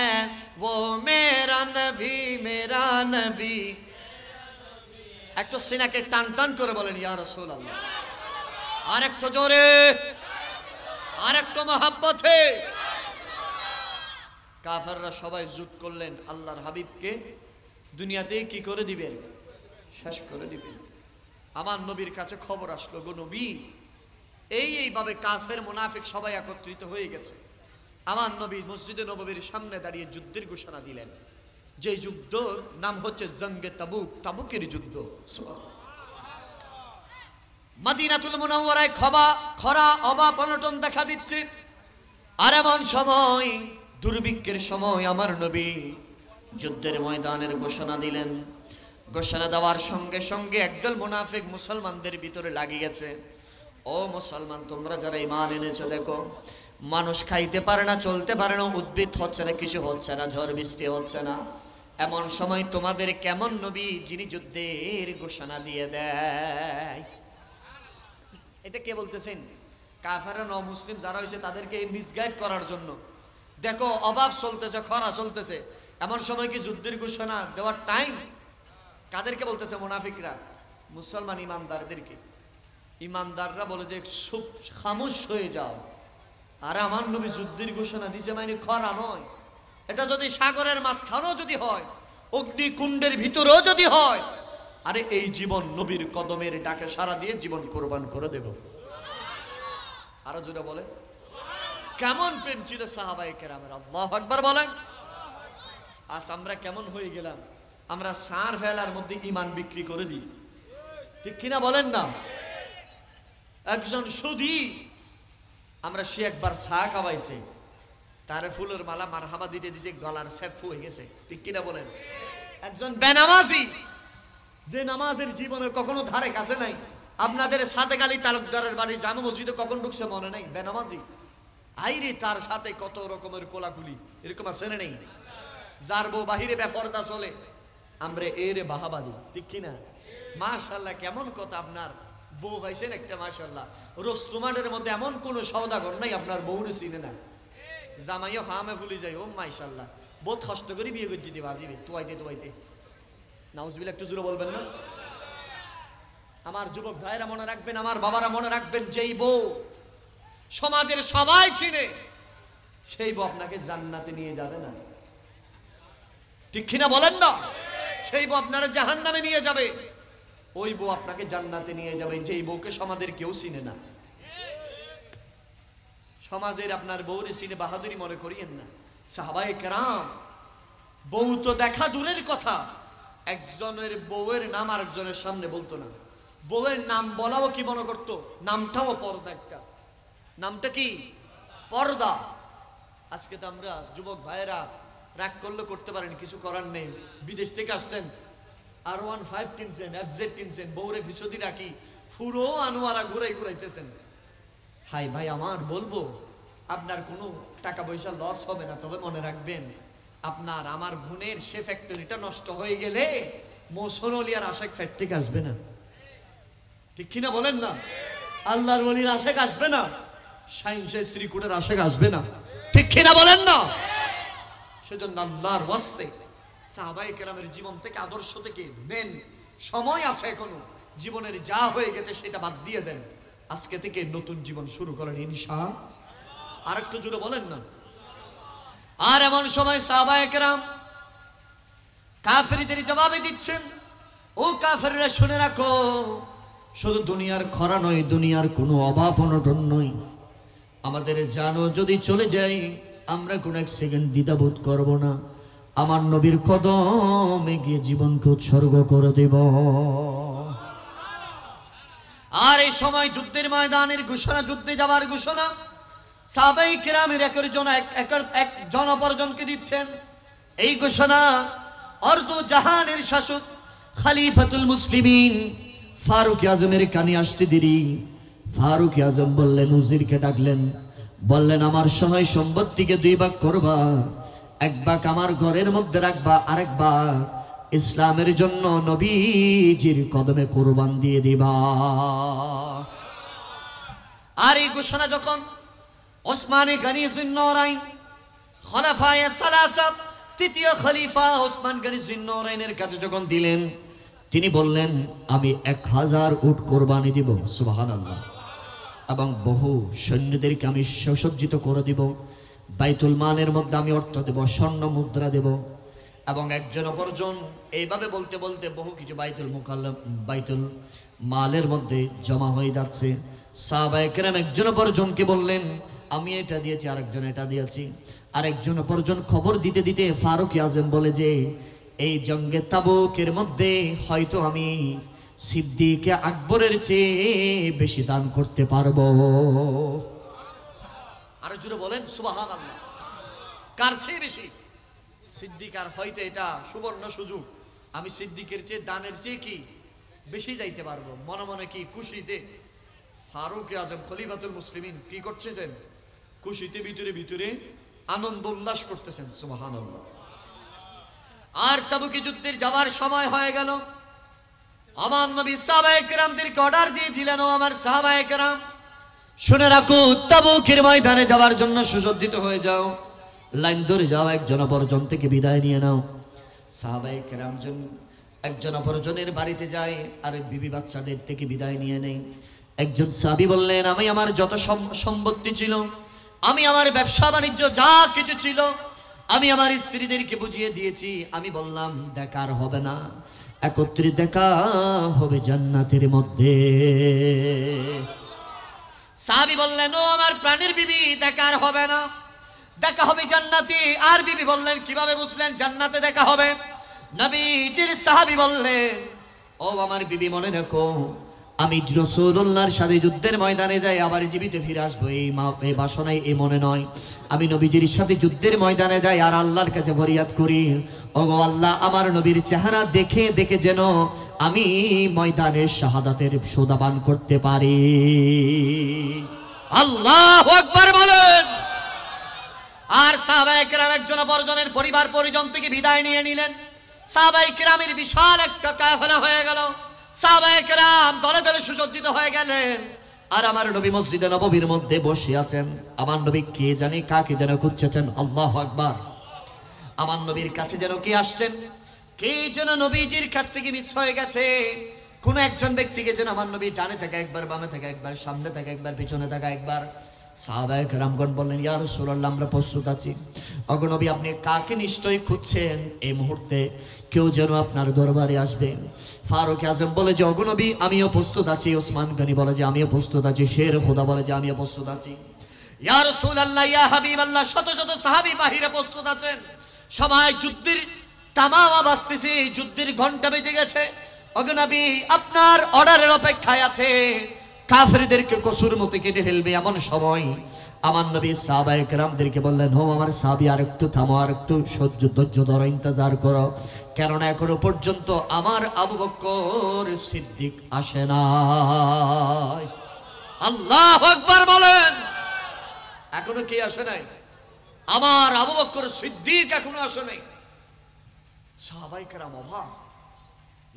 वो मेरा नबी, मेरा नबी। একটু সিনাকে টান টান করে বলেন ইয়া রাসূলুল্লাহ। আরেকটু জোরে, আরেকটু মহব্বতে। কাফেররা সবাই জুট করলেন আল্লাহর হাবিবকে দুনিয়াতে কি করে দিবেন? শেষ করে দিবেন। আমার নবীর কাছে খবর আসলো, গো নবী এইভাবে কাফের মুনাফিক সবাই একত্রিত হয়ে গেছে। আমার নবী মসজিদে নববীর সামনে দাঁড়িয়ে যুদ্ধের ঘোষণা দিলেন, যে যুদ্ধর নাম হচ্ছে জঙ্গে তাবুক, তাবুকের যুদ্ধ। মদিনাতুল মুনাওয়ারায় খরা, অভাব অনটন দেখা দিচ্ছে। আর এমন সময়, দুর্ভিক্ষের সময় আমার নবী যুদ্ধের ময়দানের ঘোষণা দিলেন। ঘোষণা দেওয়ার সঙ্গে সঙ্গে একদল মুনাফিক মুসলমানদের ভিতরে লাগিয়ে গেছে, ও মুসলমান তোমরা যারা ঈমান এনেছো, দেখো মানুষ খাইতে পারে না, চলতে পারে না, উদ্ভিদ হচ্ছে না, কিছু হচ্ছে না, ঝড় বৃষ্টি হচ্ছে না, এমন সময় তোমাদের কেমন নবী যিনি যুদ্ধের ঘোষণা দিয়ে দেয়। এটা কে বলতেছেন? কাফেররা, ন মুসলিম যারা হয়েছে তাদেরকে মিসগাইড করার জন্য। দেখো অভাব চলতেছে, খরা চলতেছে, এমন সময় কি যুদ্ধের ঘোষণা দেওয়ার টাইম? কাদেরকে বলতেছে? মুনাফিকরা, মুসলমান ইমানদারদেরকে। ইমানদাররা বলে যে চুপ, খামোশ হয়ে যাও। আর আমার নবী যুদ্ধের ঘোষণা দিছে, মানে খরা নয়, এটা যদি সাগরের মাঝখানেও যদি হয়, অগ্নিকুণ্ডের ভিতরেও যদি হয়, আরে এই জীবন নবীর কদমের ডাকে সাড়া দিয়ে জীবন কোরবান করে দেব। আরো জোরে বলে, কেমন প্রেম ছিল সাহাবায়ে কেরামের, আল্লাহু আকবার বলেন। আজ আমরা কেমন হয়ে গেলাম? আমরা সার ফেলার মধ্যে ইমান বিক্রি করে দিই, ঠিক কিনা বলেন না? একজন সুদী, আমরা সে একবার চা খাওয়াইছে, তারে ফুলের মালা মারহাবা দিতে দিতে গলার সেফ হয়ে গেছে, ঠিক কিনা বলেন? একজন বেনামাজি, যে নামাজের জীবনে কখনো ধারে কাছে নাই, আপনাদের সাদেক আলী তালুকদারের বাড়ি জামে মসজিদে কখন ঢুকছে মনে নাই, বেনামাজি। আইরে তার সাথে কত রকমের কোলাকুলি, এরকম আছে না নেই? যার বউ বাহিরে বেপরদা চলে, আমরা এরে বাহাবাদি, ঠিক কিনা? মাশাআল্লাহ, কেমন কথা, আপনার বউ হয়েছেন একটা, মাশাআল্লাহ। রোস্তমানের মধ্যে এমন কোন সওদাগর নাই আপনার বউরে চিনে না। জামাইও হামে ভুলি যায়, ও মাশাআল্লাহ, বহুত কষ্ট করে বিয়ে করছি দিবা আজিবে তোয়াইতে তোয়াইতে। নাউজুবিল্লাহ, একটু জোরে বলবেন না? আমার যুবক ভাইরা মনে রাখবেন, আমার বাবারা মনে রাখবেন, যেই বউ সমাজের সবাই চিনে, সেই বউ আপনাকে জান্নাতে নিয়ে যাবে না, ঠিক কিনা বলেন না? সেই বউ আপনারা জাহান্নামে নিয়ে যাবে। ওই বউ আপনাকে জান্নাতে নিয়ে যাবে যেই বউকে সমাজের কেউ চিনে না। সমাজের আপনার বউরে চিনে বাহাদুরি মনে করিয়েন না। সাহাবায়ে কেরাম বউ তো দেখা দূরের কথা, একজনের বউয়ের নাম আরেকজনের সামনে বলতো না। বউয়ের নাম বলাও কি মনে করতো? নামটাও পর্দা একটা। নামটা কি? পর্দা। আজকে তো আমরা যুবক ভাইয়েরা রাগ করলে করতে পারেন, কিছু করার নেই। বিদেশ থেকে আসছেন, R15 কিনছেন, FZ কিনছেন, বউরে ভিসদি রাখি পুরো আনোয়ারা ঘুরাই ঘুরাইতেছেন। হাই ভাই আমার বলবো, আপনার কোনো টাকা পয়সা লস হবে না, তবে মনে রাখবেন, আপনার আমার বোনের সে ফ্যাক্টরিটা নষ্ট হয়ে গেলে মোসনলি আর আশেক ফ্যাক্টরি আসবে না, ঠিক কিনা বলেন না? আল্লাহর ওলির আশেক আসবে না, সাইন্সের শ্রীকুটের আশেক আসবে না, ঠিক কিনা বলেন না? সেজন্য আল্লাহর ওয়াস্তে সাহাবায়ে কেরামের জীবন থেকে, আদর্শ থেকে নেন। সময় আছে এখনো, জীবনের যা হয়ে গেছে সেটা বাদ দিয়ে দেন, আজকে থেকে নতুন জীবন শুরু করেন ইনশাআল্লাহ। আর একটু জোরে বলেন না? আর এমন সময় সাহাবায়ে কেরাম কাফেরদের জবাবে দিচ্ছেন, ও কাফেররা শুনে রাখো, শুধু দুনিয়ার খরা নয়, দুনিয়ার কোনো অভাব অনটন নয়, আমাদের জানো যদি চলে যায়, আমরা কোন এক সেকেন্ড দ্বিধাবোধ করব না, আমার নবীর কদমে গিয়ে জীবনকে উৎসর্গ করে দেব। আর এই সময় যুদ্ধের ময়দানের ঘোষণা, যুদ্ধে যাওয়ার ঘোষণা সাহাবায়ে কেরামের এক জন অপরজনকে দিচ্ছেন। এই ঘোষণা অর্ধ জাহানের শাসক খলিফাতুল মুসলিমিন ফারুক আজমের কানে আসতে দেরি। ফারুক আজম বললেন, উজিরকে ডাকলেন, বললেন, আমার সহায় সম্পত্তিকে 2 ভাগ করবা, 1 ভাগ আমার ঘরের মধ্যে রাখবা, আরেক ভাগ ইসলামের জন্য নবীজির কদমে কুরবান দিয়ে দিবা। আর এই ঘোষণা যখন ওসমানে গনি জিন্নৌরাইন খলাফায়ে সালাসা, তৃতীয় খলিফা ওসমান গনি জিন্নৌরাইনের কাছে যখন দিলেন, তিনি বললেন, আমি 1000 উট কোরবানি দিব, সুবহানাল্লাহ, এবং বহু সৈন্যদেরকে আমি সুসজ্জিত করে দিব, বাইতুল মালের মধ্যে আমি অর্থ দেব, স্বর্ণ মুদ্রা দেব, এবং একজন অপরজন এইভাবে বলতে বলতে বহু কিছু বাইতুল মালের মধ্যে জমা হয়ে যাচ্ছে। সাহাবায়ে কেরাম একজন অপরজনকে বললেন, আমি এটা দিয়েছি, আরেকজন এটা দিয়েছি, আরেকজন অপরজন খবর দিতে দিতে ফারুক আজম বলে যে, এই জঙ্গে তাবুকের মধ্যে হয়তো আমি সিদ্দিক আকবরের চেয়ে বেশি দান করতে পারবো। আরো জোরে বলেন সুবহানাল্লাহ। কার চেয়ে বেশি? সিদ্দিক। আর হয়তো এটা সুবর্ণ সুযোগ, আমি সিদ্দিকের চেয়ে দানের চেয়ে কি বেশি যাইতে পারবো। মনে মনে কি খুশিতে ফারুক আজম খলিফাতুল মুসলিমিন কি করছেন? খুশিতে ভিতরে ভিতরে আনন্দ উল্লাস করতেছেন, সুবহানাল্লাহ। আর তাবুকে যুদ্ধের যাওয়ার সময় হয়ে গেল। আমার নবী সাহাবায়ে কেরামদেরকে অর্ডার দিয়ে দিলেন, ও আমার সাহাবায়ে কেরাম শুনে রাখো, তাবুকের ময়দানে যাওয়ার জন্য সুসজ্জিত হয়ে যাও, লাইন ধরে যাও, একজন অপরজন থেকে বিদায় নিয়ে নাও। সাহাবায়ে কেরাম একজন অপরজনের বাড়িতে যায় আর বিবি বাচ্চাদের থেকে বিদায় নিয়ে নেই। একজন সাহাবী বললেন, আমি আমার যত সম্পত্তি ছিল, আমি আমার ব্যবসা বাণিজ্য যা কিছু ছিল, আমি আমার স্ত্রীদেরকে বুঝিয়ে দিয়েছি। আমি বললাম দেখার হবে না, একত্রে দেখা হবে জান্নাতের মধ্যে। সাহাবী বললেন, ও আমার প্রাণের বিবি, দেখার হবে না, দেখা হবে জান্নাতে। আর বিবি বললেন, কিভাবে বুঝলেন জান্নাতে দেখা হবে? নবীজির সাহাবী বললেন, ও আমার বিবি মনে রাখো, আমি রাসূলুল্লাহর সাথে যুদ্ধের ময়দানে যাই, আবার জীবিত ফিরে আসবো, এই বাসনায় এই মনে নয়। আমি নবীজির সাথে যুদ্ধের ময়দানে যাই আর আল্লাহর কাছে ফরিয়াদ করি, ওগো আল্লাহ, আমার নবীর চেহারা দেখে দেখে যেন আমি ময়দানে শাহাদাতের সোদাবান করতে পারি। আল্লাহু আকবার বলেন। আর সাহাবায়ে কেরাম একজন অপরজনের পরিবার পরিজন থেকে বিদায় নিয়ে নিলেন। সাহাবায়ে কেরামের বিশাল একটা কাফেলা হয়ে গেল। সাহাবায়ে কেরাম দলে দলে সুসজ্জিত হয়ে গেলেন। আর আমার নবী মসজিদে নববীর মধ্যে বসে আছেন। আমার নবী কে জানে কাকে যেন খুঁজছেন। আল্লাহু আকবার। আমার নবীর কাছে যেন কে আসছেন, কে যেন নবীজির কাছ থেকে মিস হয়ে গেছে। কোন একজন ব্যক্তিকে যেন আমার নবী ডানে থাকা একবার, বামে থাকা একবার, সামনে থাকা একবার, পিছনে থাকা একবার। সাহাবায়ে কেরামগণ বললেন, ইয়া রাসূলুল্লাহ, আমরা প্রস্তুত আছি। ওগো নবী, আপনি কাকে নিশ্চয়ই খুঁজছেন? এই মুহূর্তে কেউ যেন আপনার দরবারে আসবে। ফারুক আজম বলে যে, ওগো নবী, আমিও প্রস্তুত আছি। ওসমান গনি বলে যে, আমিও প্রস্তুত আছি। শের খোদা বলে যে, আমিও প্রস্তুত আছি। ইয়া রাসূলুল্লাহ, ইয়া হাবিবাল্লাহ, শত শত সাহাবী বাহিরে প্রস্তুত আছেন। সবাই যুদ্ধের তামামা বাজতেছে, যুদ্ধের ঘন্টা বেজে গেছে। ওগো নবী, আপনার অর্ডারের অপেক্ষায় আছে। কাফেরদেরকে কসুর মতো কেটে ফেলবে এমন সময় আমার নবী সাহাবায়ে কেরামদেরকে বললেন, হো আমার সাহাবী, আর একটু থামো, আর একটু ধৈর্য ধরো, ইন্তজার করো, কেননা এখনো পর্যন্ত আমার আবু বকর সিদ্দিক আসে নাই। আল্লাহু আকবার বলেন। এখনো কে আসে নাই? আমার আবু বকর সিদ্দিক এখনো আসে নাই। সাহাবায়ে কেরাম অবাক,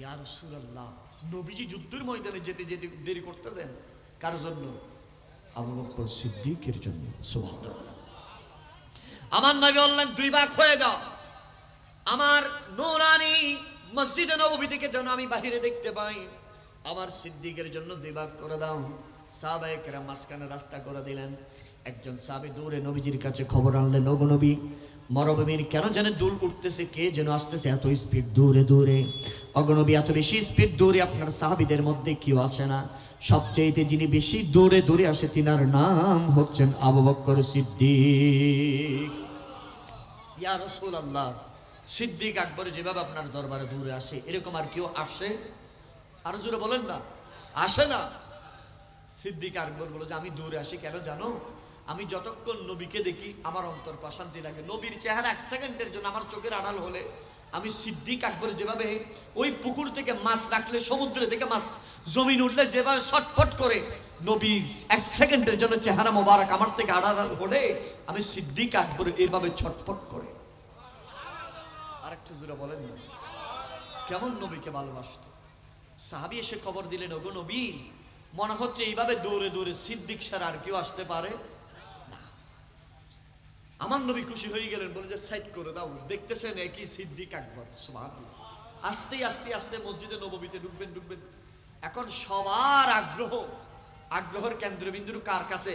ইয়া রাসূলুল্লাহ, নবীজি যুদ্ধের ময়দানে যেতে যেতে দেরি করতেছেন কার জন্য? আবু বকর সিদ্দিকের জন্য। সুবহানাল্লাহ। আমার নবী বললেন, দুই ভাগ হয়ে যাও, আমার নূরানি মসজিদে নববী থেকে যেন আমি বাহিরে দেখতে পাই। আমার সিদ্দিকের জন্য দুই ভাগ করে দাও। সাহাবায়ে কেরাম মাঝখানে রাস্তা করে দিলেন। একজন সাহাবী দূরে নবীজির কাছে খবর আনলেন, ওগো নবী, মরুভূমির কেন যেন দুল উঠতেছে, কে যেন আসতেছে এত স্পিড দূরে দূরে। ওগো নবী, এত বেশি স্পিড দূরে আপনার সাহাবীদের মধ্যে কেউ আসে না। সবচেয়ে যিনি বেশি দূরে দূরে আসে, তিনার নাম হচ্ছেন আবু বকর সিদ্দিক। ইয়া রাসূলুল্লাহ, সিদ্দিক আকবর যেভাবে আপনার দরবারে দূরে আসে, এরকম আর কেউ আসে? আরো জোরে বলেন না, আসে না। সিদ্দিক আকবর বলে যে, আমি দূরে আসি কেন জানো? আমি যতক্ষণ নবীকে দেখি আমার অন্তর প্রশান্তি লাগে। নবীর চেহারা এক সেকেন্ডের জন্য আমার চোখের আড়াল হলে, আমি সিদ্দিক আকবর যেভাবে ওই পুকুর থেকে মাছ রাখলে, সমুদ্রে থেকে মাছ জমিন উঠলে যেভাবে ছটফট করে, নবীর এক সেকেন্ডের জন্য চেহারা মোবারক আমার থেকে আড়াল হলে, আমি সিদ্দিক আকবর এইভাবে ছটফট করে। আরেকটু জোরে বলেন না, কেমন নবীকে ভালোবাসত। সাহাবী এসে খবর দিলেন, ওগো নবী, মনে হচ্ছে এইভাবে দৌড়ে দৌড়ে সিদ্দিক ছাড়া আর কেউ আসতে পারে না। আমার নবী খুশি হয়ে গেলেন, বলে যে সাইড করে দাও, দেখতেছেন একই সিদ্দিক আকবর। সুবহানাল্লাহ। আস্তে আস্তে আস্তে মসজিদে নববীতে ঢুকবেন। এখন সবার আগ্রহের কেন্দ্রবিন্দু কার কাছে?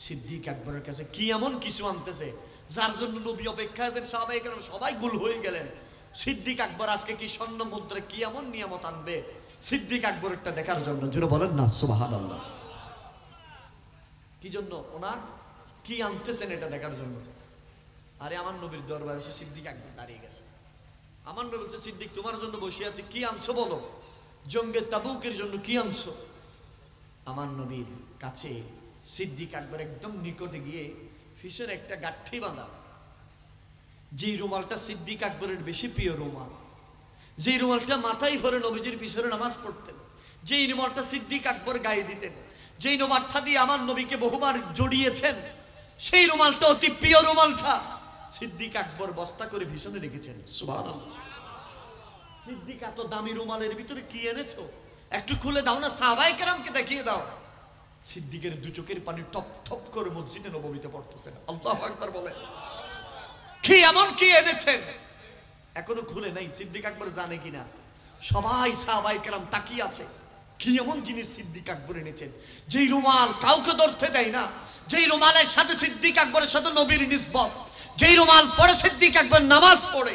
সিদ্দিক আকবরের কাছে। কি এমন কিছু আনতেছে যার জন্য নবী অপেক্ষা আছেন? সাহাবায়ে কেরাম সবাই গুল হয়ে গেলেন। সিদ্দিক আকবর আজকে কি স্বর্ণ মুদ্রা, কি এমন নিয়ামত আনবে সিদ্দিক আকবরটা দেখার জন্য? জোরে বলেন না সুবহানাল্লাহ। কি জন্য? ওনার কি আনতেছেন এটা দেখার জন্য। আরে আমার নবীর দরবারে এসে সিদ্দিক আকবর দাঁড়িয়ে গেছে। আমার নবী বলছে, সিদ্দিক, তোমার জন্য বসে আছি, কি আনছো বলো? জঙ্গে তাবুকের জন্য কি আনছো? আমার নবীর কাছে সিদ্দিক আকবর একদম নিকটে গিয়ে ফিসের একটা গাঠি বাঁধা, যেই রুমালটা সিদ্দিক আকবরের বেশি প্রিয় রুমাল, যেই রুমালটা মাথায় ভরে নবীজির পিছনে নামাজ পড়তেন, যেই রুমালটা সিদ্দিক আকবর গায়ে দিতেন, যেই রুমালটা দিয়ে আমার নবীকে বহুবার জড়িয়েছেন, সেই রুমালটা অতি প্রিয় রুমালটা সিদ্দিক আকবর বস্তা করে ভীষণে রেখেছেন। সুবহানাল্লাহ। সিদ্দিক এত দামি রুমালের ভিতরে কি এনেছো? একটু খুলে দাও না, সাহাবায়ে কেরামকে দেখিয়ে দাও। সিদ্দিকের দু চোখের পানি টপ টপ করে মসজিদে নববীতে পড়তেছেন। আল্লাহু আকবার বলে। কি এমন কি এনেছেন? এখনো খুলে নাই। সিদ্দিক আকবর জানে কিনা? সবাই সাহাবায়ে কেরাম তাকিয়ে আছে। কি এমন জিনিস সিদ্দিক আকবর এনেছেন? যেই রুমাল কাউকে ধরতে দেয় না, যেই রুমালের সাথে সিদ্দিক আকবরের সাথে নবীর নিসবত, যেই রুমাল পরে সিদ্দিক আকবর নামাজ পড়ে,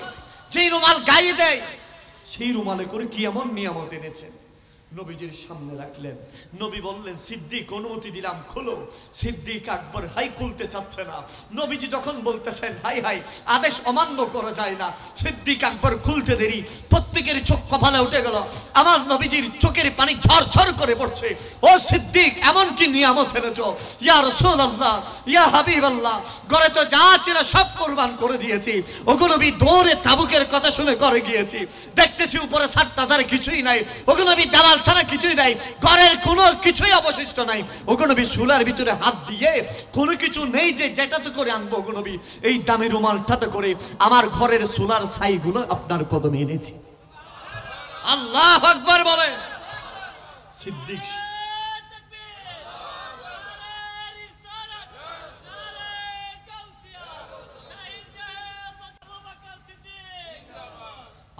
যেই রুমাল গায়ে দেয়, সেই রুমালে করে কি এমন নিয়ামত এনেছেন? নবীজির সামনে রাখলেন। নবী বললেন, সিদ্দিক অনুমতি দিলাম, খোলো। সিদ্দিক আকবর হাই খুলতে চাচ্ছে না। নবীজি যখন বলতেছেন হাই হাই, আদেশ অমান্য করা যায় না। সিদ্দিক আকবর খুলতে দেরি, প্রত্যেকের চোখ কপালে উঠে গেল। আমার নবীজির চোখের পানি ঝরঝর করে পড়ছে। ও সিদ্দিক, এমন কি নিয়ামত এনেছো? ইয়া রাসূলুল্লাহ, ইয়া হাবিবাল্লাহ, ঘরে তো যা ছিল সব কুরবান করে দিয়েছি। ওগো নবী, দৌড়ে তাবুকের কথা শুনে ঘরে গিয়েছি, দেখতেছি উপরে ৭,০০০ কিছুই নাই। ওগো নবী, দেওয়াল ছাড়া কিছুই নাই, ঘরের কোনো কিছুই অবশিষ্ট নাই। ওগো নবী, চুলার ভিতরে হাত দিয়ে কোনো কিছু নেই যে যেটাতে করে আনবো। ওগো নবী, এই দামি রুমালটাতে করে আমার ঘরের চুলার ছাইগুলো আপনার কদমে এনেছি। আল্লাহু আকবার বলে। সিদ্দিক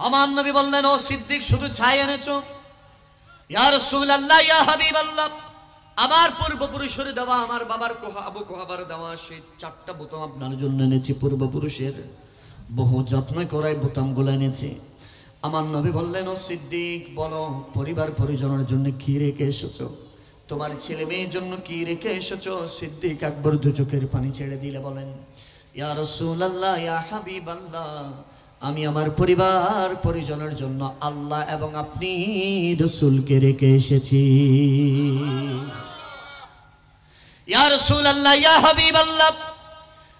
আমার নবী বললেন, ও সিদ্দিক, শুধু ছাই এনেছো? ইয়া রাসূলুল্লাহ, ইয়া হাবিবাল্লাহ, আমার পূর্বপুরুষের দেওয়া, আমার বাবার আবু কুহাবার দেওয়া সেই 4টা বোতাম আপনার জন্য এনেছি। পূর্বপুরুষের বহু যত্ন করায় বোতামগুলো এনেছি। আমার নবী বললেন, ও সিদ্দিক, বলো পরিবার পরিজনের জন্য কি রেখে এসেছো? তোমার ছেলে মেয়ের জন্য কি রেখে এসেছো? সিদ্দিক আকবর দু চোখের পানি ছেড়ে দিলে বলেন, ইয়া রাসূলুল্লাহ, ইয়া হাবিবাল্লাহ, আমি আমার পরিবার পরিজনের জন্য আল্লাহ এবং আপনি রাসূলকে রেখে এসেছি। ইয়া রাসূলুল্লাহ, ইয়া হাবিবাল্লাহ,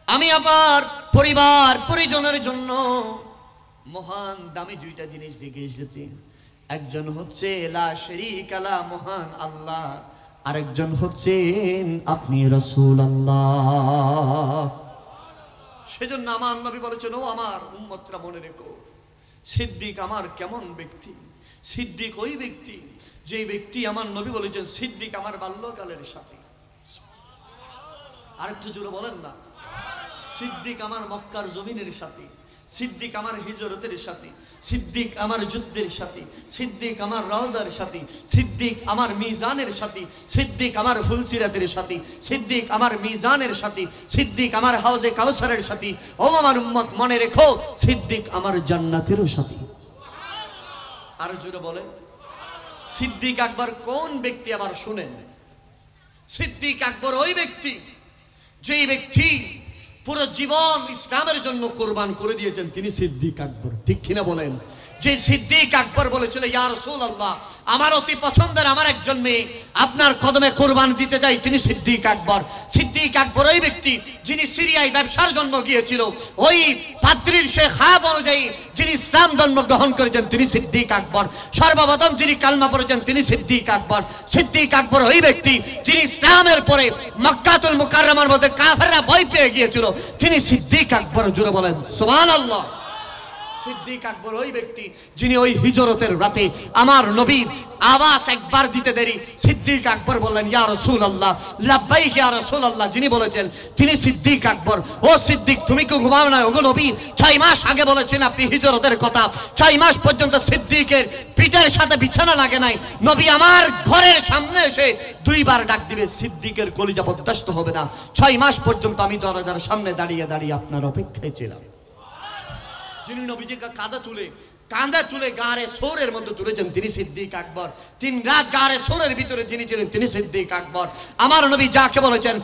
আমি আমার পরিবার পরিজনের জন্য মহান দামি 2টা জিনিস রেখে এসেছি। একজন হচ্ছে লা শারীকা লা, মহান আল্লাহ, আরেকজন হচ্ছেন আপনি রাসূলুল্লাহ। সেজন্য আমার নবী বলেছেন, ও আমার উম্মতরা মনে রেখো, সিদ্দিক আমার কেমন ব্যক্তি। সিদ্দিক ওই ব্যক্তি যে ব্যক্তি, আমার নবী বলেছেন, সিদ্দিক আমার বাল্যকালের সাথী। আরেকটু জোরে বলেন না। সিদ্দিক আমার মক্কার জমিনের সাথী, সিদ্দিক আমার হিজরতের সাথী, সিদ্দিক আমার যুদ্ধের সাথী, সিদ্দিক আমার রওজার সাথী, সিদ্দিক আমার মিজানের সাথী, সিদ্দিক আমার ফুলসিরাতের সাথী, সিদ্দিক আমার মিজানের সাথী, সিদ্দিক আমার হাউজে কাউসারের সাথী। ও আমার উম্মত, মনে রেখো, সিদ্দিক আমার জান্নাতেরও সাথী। আর জোরে বলেন। সিদ্দিক আকবর কোন ব্যক্তি আবার শুনেন? সিদ্দিক আকবর ওই ব্যক্তি যেই ব্যক্তি পুরো জীবন ইসলামের জন্য কোরবান করে দিয়েছেন, তিনি সিদ্দিক আকবর। ঠিক কিনা বলেন? যে সিদ্দিক আকবর বলেছিল, ইয়া রাসূলুল্লাহ, আমার অতি পছন্দের আমার একজন মেয়ে আপনার কদমে কোরবান দিতে যাই, তিনি সিদ্দিক আকবর। সিদ্দিক আকবর ওই ব্যক্তি যিনি সিরিয়ায় ব্যবসার জন্য গিয়েছিল, ওই পাদ্রীর শেখ হাব অনুযায়ী যিনি ইসলাম ধর্ম গ্রহণ করেছেন, তিনি সিদ্দিক আকবর। সর্বপ্রথম যিনি কালমা পড়েছেন, তিনি সিদ্দিক আকবর। সিদ্দিক আকবর ওই ব্যক্তি যিনি ইসলামের পরে মক্কাতুল মুকাররমার মধ্যে কাফেররা ভয় পেয়ে গিয়েছিল, তিনি সিদ্দিক আকবর। জোরে বলেন সুবহানাল্লাহ। সিদ্দিক আকবর ওই ব্যক্তি যিনি ওই হিজরতের রাতে আমার নবীর আওয়াজ একবার দিতে দেরি, সিদ্দিক আকবর বললেন, ইয়া রাসূলুল্লাহ, লাব্বাইক ইয়া রাসূলুল্লাহ, যিনি বলেছেন, তিনি সিদ্দিক আকবর। ও সিদ্দিক, তুমি কি ঘুমাও না? ওগো নবী, 6 মাস আগে বলেছেন আপনি হিজরতের কথা, 6 মাস পর্যন্ত সিদ্দিকের পিঠের সাথে বিছানা লাগে নাই। নবী আমার ঘরের সামনে এসে 2 বার ডাক দিবে, সিদ্দিকের কলিজা বরদাস্ত হবে না। 6 মাস পর্যন্ত আমি দরজার সামনে দাঁড়িয়ে দাঁড়িয়ে আপনার অপেক্ষায় ছিলাম। যিনি নবীজিকে কাঁধে তুলে গারে সোরের মধ্যে তুলেছেন, তিনি সিদ্দিক আকবর। 3 রাত গারে সোরের ভিতরে যিনি ছিলেন, তিনি সিদ্দিক আকবর। আমার নবী যাকে বলেছেন,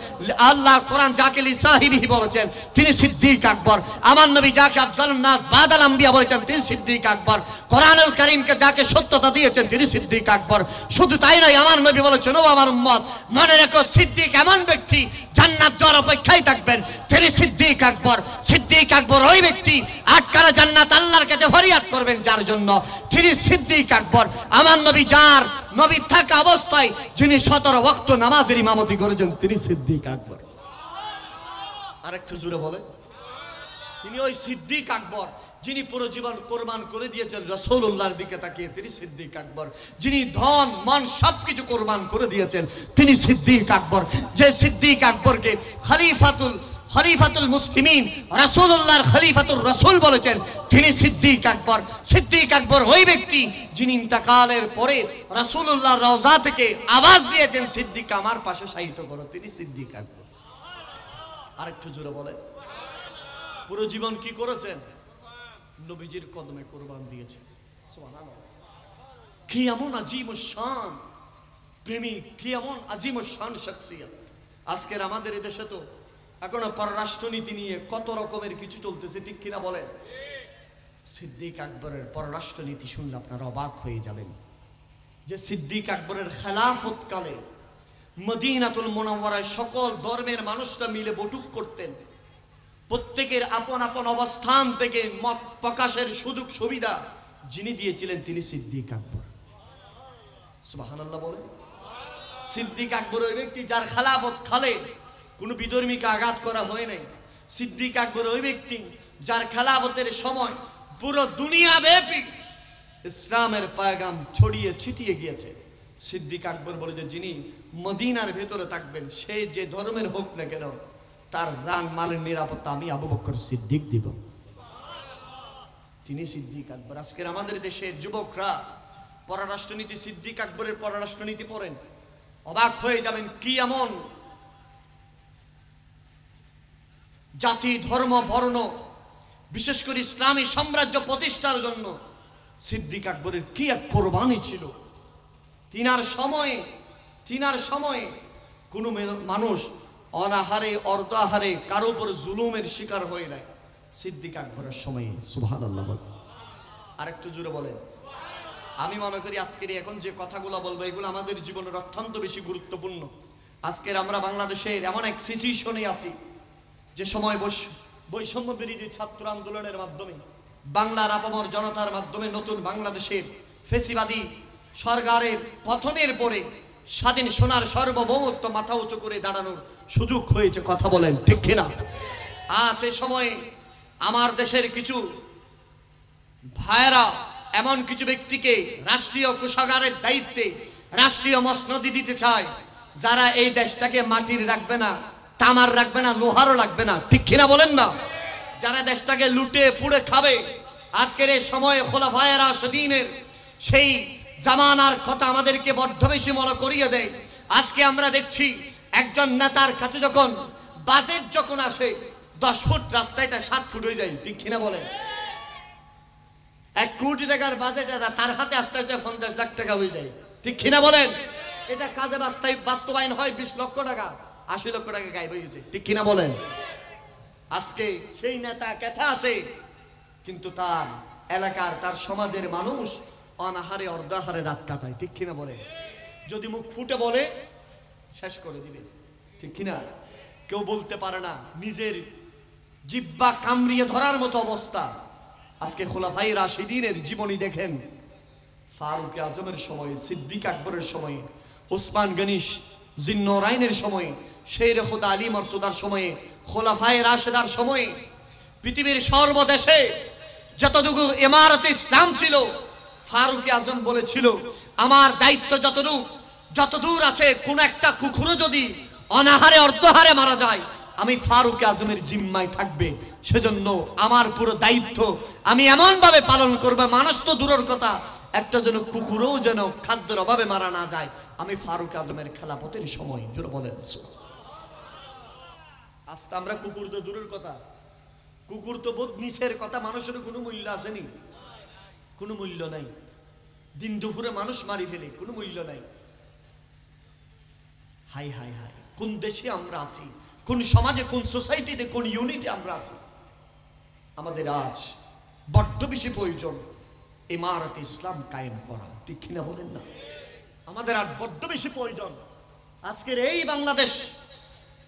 আল্লাহ কোরআন যাকে লি সাহিবিহি বলেছেন, তিনি সিদ্দিক আকবর। আমার নবী যাকে আফজালুন নাস বাদাল আম্বিয়া বলেছেন, তিনি সিদ্দিক আকবর। কোরআনুল কারীমকে যাকে সত্যতা দিয়েছেন, তিনি সিদ্দিক আকবর। শুধু তাই নয়, আমার নবী বলেছেন, ও আমার উম্মত, মনে রেখো, সিদ্দিক এমন ব্যক্তি জান্নাত যাওয়ার অপেক্ষায় থাকবেন, তিনি সিদ্দিক আকবর। সিদ্দিক আকবর ওই ব্যক্তি আটকারা জান্নাত আল্লাহর কাছে ফরিয়াদ করবেন যার জন্য, তিনি সিদ্দিক আকবর। আমার নবী যার নবী থাকা অবস্থায় যিনি 17 ওয়াক্ত নামাজের ইমামতি করেছেন, তিনি সিদ্দিক আকবর। আরেকটু জোরে বলে। তিনি ওই সিদ্দিক আকবর যিনি পুরো জীবন কোরবান করে দিয়েছেন রাসূলুল্লাহর দিকে তাকিয়ে, তিনি সিদ্দিক আকবর। যিনি ধন মন সবকিছু কোরবান করে দিয়েছেন, তিনি সিদ্দিক আকবর। যে সিদ্দিক আকবরকে খলিফাতুল মুসলিমিন, রাসূলুল্লাহর খলিফাতুর রাসূল বলেছেন, তিনি সিদ্দিক আকবর। সিদ্দিক আকবর ওই ব্যক্তি যিনি ইন্তেকালের পরে রাসূলুল্লাহর রওজা থেকে আওয়াজ দিয়েছেন, সিদ্দিক আমার পাশে শায়িত করো, তিনি সিদ্দিক আকবর। আরেকটু জোরে বলেন। পুরো জীবন কি করেছেন? নবীজির কদমে কোরবান দিয়েছেন। সুবহানাল্লাহ। কি এমন আজিম শান প্রেমিক, কি এমন আজিম শান শখসিয়ত। আজকের আমাদের এই দেশে তো এখনো পররাষ্ট্রনীতি নিয়ে কত রকমের কিছু চলতেছে, ঠিক কিনা বলেন? সিদ্দিক আকবরের পররাষ্ট্রনীতি শুনলে আপনারা অবাক হয়ে যাবেন। যে সিদ্দিক আকবরের খেলাফতকালে মদিনাতুল মুনাওয়ারায় সকল ধর্মের মানুষরা মিলে বৈঠক করতেন। প্রত্যেকের আপন আপন অবস্থান থেকে মত প্রকাশের সুযোগ সুবিধা যিনি দিয়েছিলেন, তিনি সিদ্দিক আকবর। সুবহানাল্লাহ বলেন। সিদ্দিক আকবর ওই ব্যক্তি যার খেলাফত কালে কোনো বিধর্মীকে আঘাত করা হয় নাই। সিদ্দিক আকবর ওই ব্যক্তি যার খেলাফতের সময় পুরো দুনিয়া ব্যাপী ইসলামের পয়গাম ছড়িয়ে ছিটিয়ে গিয়েছে। সিদ্দিক আকবর বলে যে যিনি মদিনার ভেতরে থাকবেন, সে যে ধর্মের হোক না কেন, তার জান মালের নিরাপত্তা আমি আবু বকর সিদ্দিক দিব। তিনি সিদ্দিক আকবর। আজকের আমাদের দেশের যুবকরা পররাষ্ট্রনীতি, সিদ্দিক আকবরের পররাষ্ট্রনীতি পড়েন, অবাক হয়ে যাবেন। কি এমন জাতি, ধর্ম, বর্ণ, বিশেষ করে ইসলামী সাম্রাজ্য প্রতিষ্ঠার জন্য সিদ্দিক আকবরের কি এক কোরবানি ছিল। তিনার সময়ে কোনো মানুষ অনাহারে অর্ধাহারে কারো উপর জুলুমের শিকার হয়ে নাই সিদ্দিক আকবরের সময়ে। সুবহানাল্লাহ বলেন। আরেকটু জোরে বলেন। আমি মনে করি আজকের এখন যে কথাগুলো বলবো, এগুলো আমাদের জীবনের অত্যন্ত বেশি গুরুত্বপূর্ণ। আজকের আমরা বাংলাদেশের এমন এক সিচুয়েশনে আছি যে সময় বৈষম্য বিরোধী ছাত্র আন্দোলনের মাধ্যমে, বাংলার আপামর জনতার মাধ্যমে নতুন বাংলাদেশের ফেসিবাদী সরকারের পতনের পরে স্বাধীন সোনার সার্বভৌমত্ব মাথা উঁচু করে দাঁড়ানোর সুযোগ হয়েছে। কথা বলেন ঠিক কিনা? আজ এই সময়ে আমার দেশের কিছু ভাইয়েরা এমন কিছু ব্যক্তিকে রাষ্ট্রীয় কোষাগারের দায়িত্বে, রাষ্ট্রীয় মসনদি দিতে চায়, যারা এই দেশটাকে মাটির রাখবে না, তামার রাখবে না, লোহারও লাগবে না, ঠিক কিনা বলেন না? যারা দেশটাকে লুটে পুড়ে খাবে। আজকের এই সময়ে খোলাফায়ে রাশিদিনের সেই জামানার কথা আমাদেরকে বড্ড বেশি মনে করিয়ে দেয়। আজকে আমরা দেখছি একজন নেতার কাছে যখন বাজেট যখন আসে, 10 ফুট রাস্তাটা 7 ফুট হয়ে যায়, ঠিক কিনা বলেন? 1 কোটি টাকার বাজেট, তার হাতে আসতে 50 লাখ টাকা হয়ে যায়, ঠিক কিনা বলেন? এটা কাজে বাস্তবায়ন হয় 20 লক্ষ টাকা, 80 লক্ষ টাকা গায়েব হয়ে গেছে, ঠিক কিনা বলেন? আজকে সেই নেতা কেথা আছে, কিন্তু তার এলাকার, তার সমাজের মানুষ অনাহারে অর্ধাহারে রাত কাটায়, ঠিক কিনা বলে? যদি মুখ ফুটে বলে শেষ করে দিবে, ঠিক কিনা? কেউ বলতে পারে না, নিজের জিহ্বা কামড়িয়ে ধরার মতো অবস্থা। আজকে খোলাফায়ে রাশিদিনের জীবনী দেখেন। ফারুক আজমের সময়ে, সিদ্দিক আকবরের সময়ে, ওসমান গনি জিন্নরাইনের সময়ে, শের খুদা আলী মর্তুদার সময়ে, খোলাফায়ে রাশেদার সময়ে পৃথিবীর সর্বদেশে যতটুকু ইমারতে ইসলাম ছিল, ফারুক আজম বলেছিল, আমার দায়িত্ব যতদূর আছে, কোন একটা কুকুরও যদি অনাহারে অর্ধহারে মারা যায়, আমি ফারুক আজমের জিম্মায় থাকবে। সেজন্য আমার পুরো দায়িত্ব আমি এমন ভাবে পালন করব, মানুষ তো দূরের কথা, একটা যেন কুকুরও যেন খাদ্যের অভাবে মারা না যায়। আমি ফারুক আজমের খেলাফতের সময়, জোরে বলেন। আজকে আমরা কুকুর তো দূরের কথা, কুকুর তো বোধ নিচের কথা, মানুষের কোনো মূল্য আসেনি, কোনো মূল্য নাই। দিন দুপুরে মানুষ মারি ফেলে, কোনো মূল্য নাই। হাই হাই হাই, কোন দেশে আমরা আছি, কোন সমাজে, কোন সোসাইটিতে, কোন ইউনিটে আমরা আছি। আমাদের আজ বড্ড বেশি প্রয়োজন ইমারত ইসলাম কায়েম করা, ঠিক কিনা বলেন না? আমাদের আর বড্ড বেশি প্রয়োজন। আজকের এই বাংলাদেশ,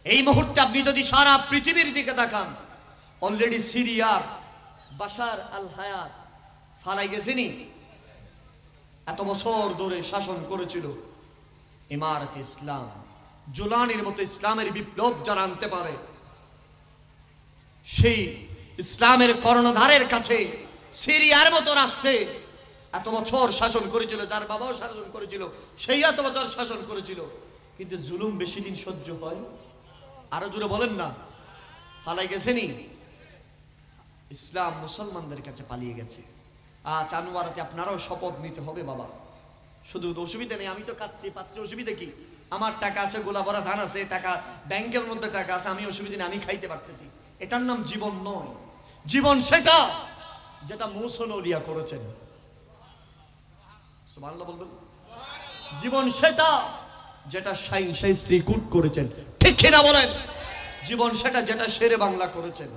এই মুহূর্তে আপনি যদি সারা পৃথিবীর দিকে তাকান, অলরেডি সিরিয়ার বাশার আল হায়াত ফালাই গেছেনি, এত বছর ধরে শাসন করেছিল। ইমারত ইসলাম, জুলানির মতো ইসলামের বিপ্লব যারা আনতে পারে, সেই ইসলামের কর্ণধারের কাছে সিরিয়ার মতো রাষ্ট্রে এত বছর শাসন করেছিল, যার বাবাও শাসন করেছিল, সেই এত বছর শাসন করেছিল, কিন্তু জুলুম বেশি দিন সহ্য হয়? আরো জোরে বলেন না, পালাই গেছেনি? ইসলাম মুসলমানদের কাছে পালিয়ে গেছে। আজ আনোয়ারাতে আপনারাও শপথ নিতে হবে বাবা। শুধু অসুবিধা নেই, আমি তো কাচ্ছি পাচ্ছি, অসুবিধা কি? আমার টাকা আছে, গোলা ভরা ধান আছে, টাকা ব্যাংকের মধ্যে টাকা আছে, আমি অসুবিধা নেই, আমি খাইতে পারতেছি। এটার নাম জীবন নয়। জীবন সেটা যেটা মুসলিয়া করেছেন। সুবহানাল্লাহ বলবেন। জীবন সেটা যেটা শাইন শাইস্ত্রী কুট করেছেন, ঠিক কিনা বলেন? জীবন সেটা যেটা শেরে বাংলা করেছেন।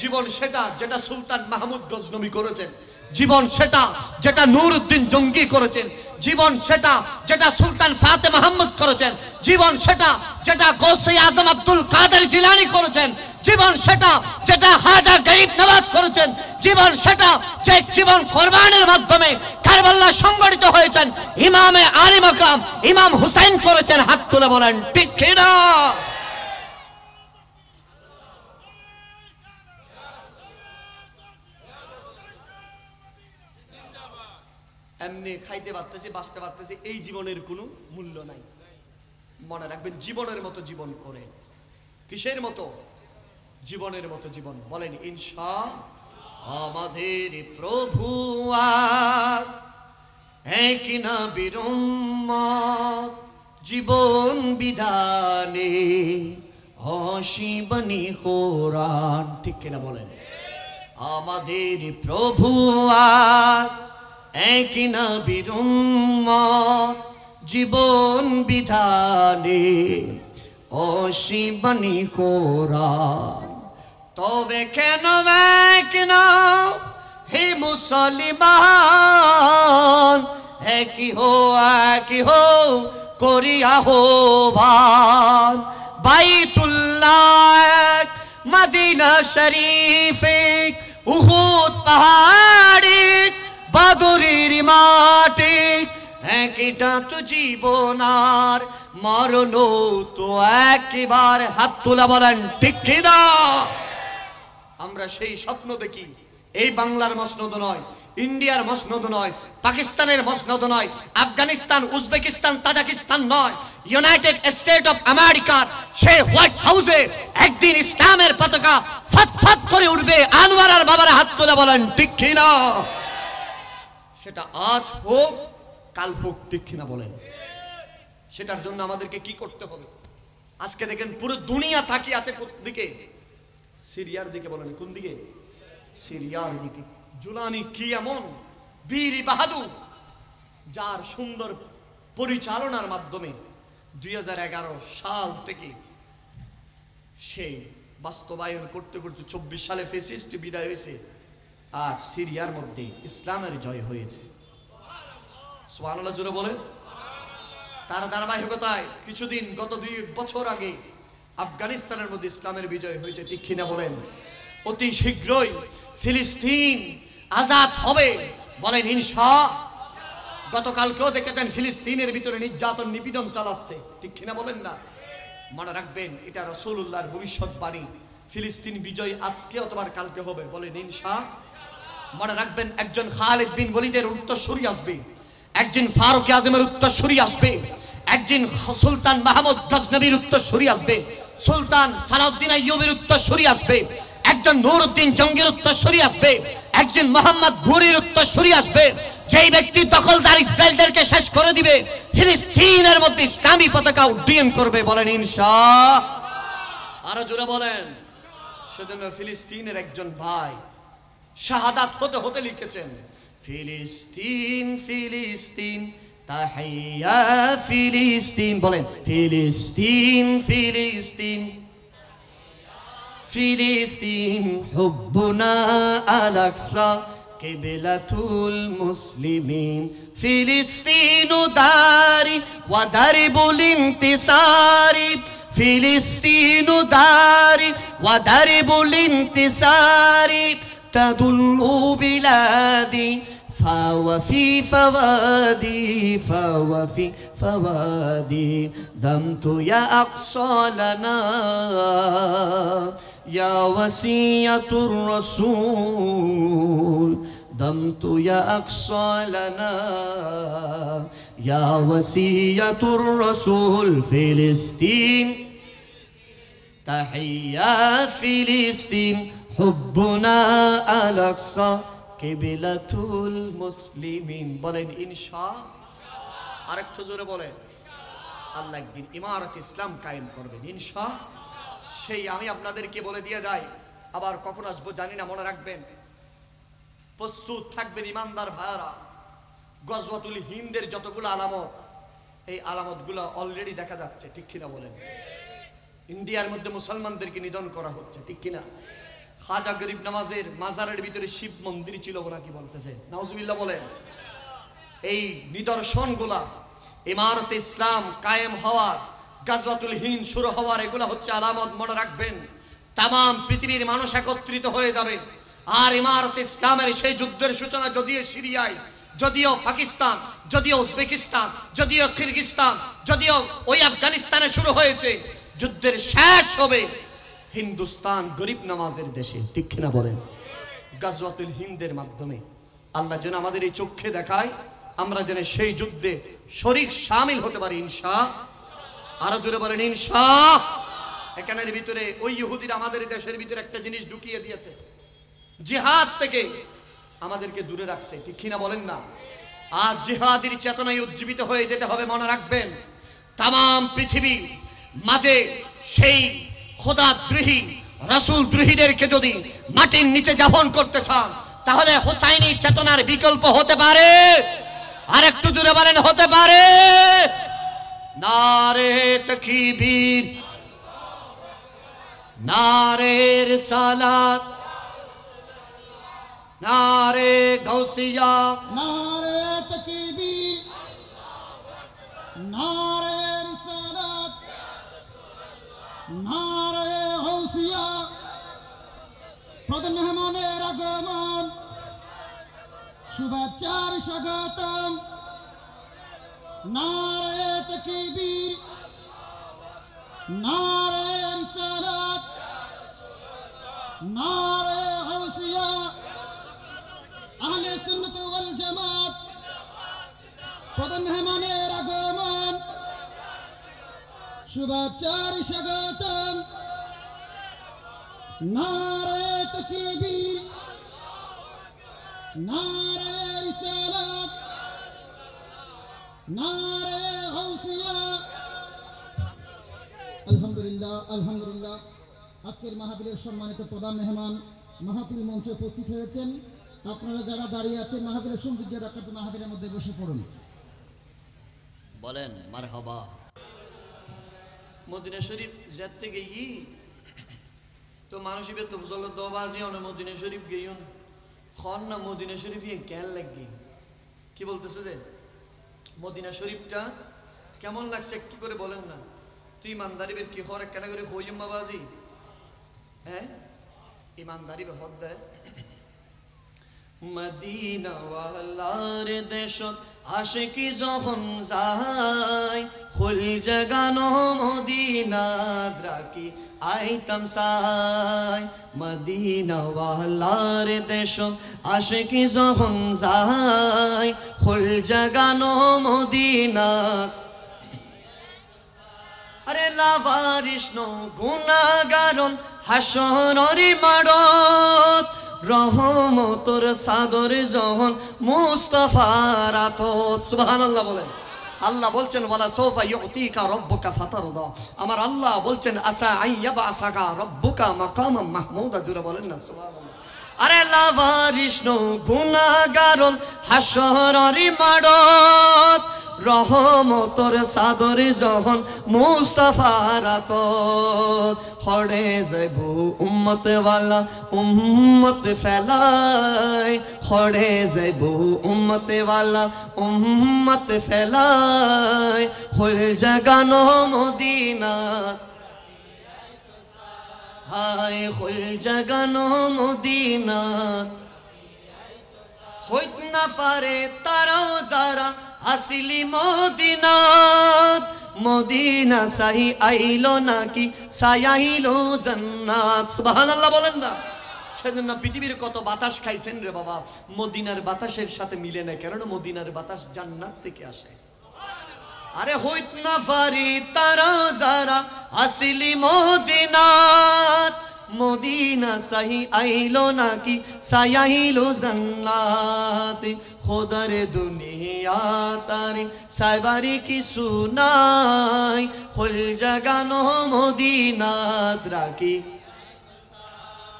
জীবন সেটা যেটা সুলতান মাহমুদ গজনবী করেছেন। জীবন সেটা যেটা নুরউদ্দিন জঙ্গি করেছেন। জীবন সেটা যেটা সুলতান ফাতে মাহমুদ করেছেন। জীবন সেটা যেটা গৌসে আজম আব্দুল কাদের জিলানী করেছেন। জীবন সেটা যেটা হাজা গরিব নওয়াজ করেছেন। জীবন সেটা যে জীবন কোরবানের মাধ্যমে কারবালা সংগঠিত হয়েছেন ইমামে আলী মাকাম ইমাম হুসাইন করেছেন। হাত তুলে বলেন ঠিক কিনা? এমনি খাইতে পারতেছি, বাঁচতে পারতেছি, এই জীবনের কোনো মূল্য নাই। মনে রাখবেন, জীবনের মতো জীবন করেন। কিসের মতো? জীবনের মতো জীবন। বলেন ইনশাআল্লাহ। আমাদের প্রভু এক নবীর উম্মত, জীবন বিধানে অসীবনী কোরআন। ঠিক কিনা বলেন? আমাদের প্রভু এক নবীর উম্মত, জীবন বিধানে অসীবনী কোরআন। তবে কেন কেন হে মুসলমান, একই হো করিয়া আহ্বান। বাইতুল্লাহ মদিনা শরীফে উহুদ পাহাড়ে বাদরের মাঠে, একটা তো জীবনার মরণ তো একবার। হাত তোলা বলেন ঠিক কিনা? আমরা সেই স্বপ্ন দেখি। এই বাংলার মসনদ নয়, ইন্ডিয়ার মসনদ নয়, পাকিস্তানের মসনদ নয়, আফগানিস্তান, উজবেকিস্তান, তাজিকিস্তান নয়, ইউনাইটেড স্টেট অফ আমেরিকার সেই হোয়াইট হাউসে একদিন ইসলামের পতাকা ফতফত করে উঠবে। আনোয়ারার বাবার হাত তোলা বলেন ঠিক কিনা? সেটা আজ হোক কাল হোক, ঠিক কিনা বলেন? সেটার জন্য আমাদেরকে কি করতে হবে? আজকে দেখেন পুরো দুনিয়া তাকিয়ে আছে কোন দিকে? সিরিয়ার দিকে। বলেন কোন দিকে? সিরিয়ার দিকে। জুলানি কি এমন বীর বাহাদুর, যার সুন্দর পরিচালনার মাধ্যমে 2011 সাল থেকে সেই বাস্তবায়ন করতে করতে 24 সালে ফ্যাসিস্ট বিদায় হয়েছে। আজ সিরিয়ার মধ্যে ইসলামের জয় হয়েছে। সুবহানাল্লাহ জোরে বলেন। তার ধারাবাহিকতায় কিছুদিন গত 2 বছর আগে আফগানিস্তানের মধ্যে ইসলামের বিজয় হয়েছে। ঠিক কিনা বলেন? অতি শীঘ্রই ফিলিস্তিন আজাদ হবে। বলেন ইনশাআল্লাহ। গতকালকেও দেখেছেন ফিলিস্তিনের ভিতরে নির্যাতন নিপীড়ন চালাচ্ছে। ঠিক কিনা বলেন না? মনে রাখবেন, এটা রাসূলুল্লাহর ভবিষ্যৎবাণী। ফিলিস্তিন বিজয় আজকে অথবা কালকে হবে। বলেন ইনশাআল্লাহ। মনে রাখবেন, একজন খালিদ বিন ওয়ালিদের উত্তরসূরি আসবে, একজন ফারুক আজমের উত্তরসূরি আসবে, একজন সুলতান মাহমুদ গজনবীর উত্তরসূরি আসবে, সুলতান সালাউদ্দিন আইয়ুবের উত্তরসূরি আসবে, একজন নুরউদ্দিন জঙ্গির উত্তরসূরি আসবে, একজন মোহাম্মদ ঘুরির উত্তরসূরি আসবে। যেই ব্যক্তি দখলদার ইসরায়েলদেরকে শেষ করে দিবে, ফিলিস্তিনের মধ্যে ইসলামী পতাকা উড্ডীন করবে। বলেন ইনশাআল্লাহ। আরো জোরে বলেন। সেজন্য ফিলিস্তিনের একজন ভাই শাহাদাত হতে হতে লিখেছেন, ফিলিস্তিন ফিলিস্তিন তাহিয়া ফিলিস্তিন। বলেন ফিলিস্তিন ফিলিস্তিন ফিলিস্তিন হুব্বুনা আল-আকসা কিবলাতুল মুসলিমিন। ফিলিস্তিন দারি ওয়া দারিবুল ইনতিসারি। ফিলিস্তিন দারি ওয়া দারিবুল ইনতিসারি। تدل بلادي فوفي فوادي فوفي فوادي دمت يا أقصى لنا ইয়া ওয়াসিয়াতুর রাসূল দামতু ইয়া আকসা লানা ইয়া ওয়াসিয়াতুর রাসূল ফিলিস্তিন তাহিয়া ফিলিস্তিন হুব্বুনা আল আকসা কিবলাতুল মুসলিমিন। বলেন ইনশাআল্লাহ। আরেকটু জোরে বলেন। আল্লাহ একদিন ইমারত ইসলাম কায়েম করবেন ইনশাআল্লাহ। সেই আমি আপনাদেরকে বলে দিয়ে যাই, আবার কখন আসবো জানি না, মনে রাখবেন, প্রস্তুত থাকবেন ইমানদার ভাইরা। গজওয়াতুল হিন্দের যতগুলো আলামত, এই আলামতগুলো অলরেডি দেখা যাচ্ছে, ঠিক কিনা বলেন? ইন্ডিয়ার মধ্যে মুসলমানদেরকে নিধন করা হচ্ছে, ঠিক কিনা? খাজা গরিব নামাজের মাজারের ভিতরে শিব মন্দির ছিল নাকি বলতেছে, নাউজুবিল্লাহ বলেন। এই নিদর্শনগুলা ইমারত ইসলাম কায়েম হওয়ার, গাজওয়াতুল হিন্দ শুরু হওয়ার, এগুলা হচ্ছে আলামত, মনে রাখবেন। তাম পৃথিবীর মানুষ একত্রিত হয়ে যাবে। আর ইমারত ইসলামের সেই যুদ্ধের সূচনা যদিও সিরিয়ায়, যদিও পাকিস্তান, যদিও উজবেকিস্তান, যদিও কিরগিস্তান, যদিও ওই আফগানিস্তানে শুরু হয়েছে, যুদ্ধের শেষ হবে হিন্দুস্তান গরিব নামাজের দেশে, ঠিক কিনা বলেন? গাজওয়াতুল হিন্দের মাধ্যমে। আল্লাহ যেন আমাদের এই চোখে দেখায়, আমরা যেন সেই যুদ্ধে শরীক শামিল হতে পারি ইনশাআল্লাহ। আরো জোরে বলেন ইনশাআল্লাহ। এখানের ভিতরে ওই ইহুদিরা আমাদের দেশের ভিতরে একটা জিনিস ঢুকিয়ে দিয়েছে, জিহাদ থেকে আমাদেরকে দূরে রাখছে, ঠিক কিনা বলেন না? আজ জিহাদের চেতনায় উজ্জীবিত হয়ে যেতে হবে, মনে রাখবেন। তাম পৃথিবী মাঝে সেই খোদাদ্রোহী রাসূলদ্রোহীদেরকে যদি মাটির নিচে দাফন করতে চান, তাহলে হোসাইনি চেতনার বিকল্প হতে পারে? আর একটু জোরে বলেন, হতে পারে? নারে তাকবীর, নারে রিসালাত, নারে গাউসিয়া, নারে তাকবীর, নারে রিসালাত, নারে গাউসিয়া। প্রধান মেহমানের আগমন, শুভেচ্ছার স্বাগতম। নারে তাকবীর, নারে রিসালাত, নারে গাউসিয়া। আহলে সুন্নাত ওয়াল জামাত, প্রধান মেহমানের আগমন, শুভেচ্ছার স্বাগতম। নারে তাকবীর, নারে রিসালাত, নারে গাউসিয়া। আলহামদুলিল্লাহ, আলহামদুলিল্লাহ। আজকের মাহফিলের সম্মানিত প্রধান মেহমান মাহফিল মঞ্চে উপস্থিত হয়েছেন। আপনারা যারা দাঁড়িয়ে আছেন মাহফিলের সৌন্দর্য রাখার মাহফিলের মধ্যে বসে পড়ুন। বলেন মারহাবা। মদিনা শরীফ যেতে গেই তো মানুষই তো ফজল দবাজি অন মদিনা শরীফ গেইন খন না মদিনা শরীফ কেন লাগবে? কি বলতেছে যে মদিনা শরীফটা কেমন লাগছে একটু করে বলেন না। তুই ইমানদারি বের কি হর কেন করে হইম বাবাজি? হ্যাঁ, ইমানদারি বে হদ দেয়। মদিনা ওয়ালার দেশত আশিকি যখন যায়, ফুল জাগানো মদিনাত রাখি আইতাম সাই। মদিনা ওয়ালার দেশত আশিকি যখন যায়, ফুল জাগানো মদিনাত। আরে লাভারিস নো গুনাহগারন হাসরের মাড়ত, রহমতের সাগর যখন মুস্তাফার আতত। সুবহানাল্লাহ বলেন। আল্লাহ বলছেন ওয়ালা সাওফা ইউতিকা রাব্বুকা ফাতারদা। আমার আল্লাহ বলছেন আসা আইয়াবাসাকা রাব্বুকা মাকামাম মাহমুদা। জোরে বলেন না সুবহানাল্লাহ। আরে লাভারিস নো গুনাহগারন হাসরের মাড়ত, রহমতের সাদর যখন মুস্তাফার আতত। হড়ে যাইব উম্মত ওয়ালা উম্মত ফেলাই, হড়ে যাইব উম্মত ওয়ালা উম্মত ফেলাই। হল জাগানো মদিনা, হায় হল জাগানো মদিনা। হইত না পারে তারাও যারা হাসিলি মদিনাত, মদিনা সাহি আইলো নাকি সায়াইলো জান্নাত সুবহানাল্লাহ বলেন না। সেজন্য পৃথিবীর কত বাতাস খাইছেন রে বাবা, মদিনার বাতাসের সাথে মিলে না, কারণ মদিনার বাতাস জান্নাত থেকে আসে। আরে হইত না পারি তারা যারা আসিলি মদিনাত, মদিনা সাহি আইলো নাকি সায়াইলো জান্নাত, খোদার দুনিয়া তারে সাইবারি কি সুনাই, হল জাগানো মদিনাত রাখি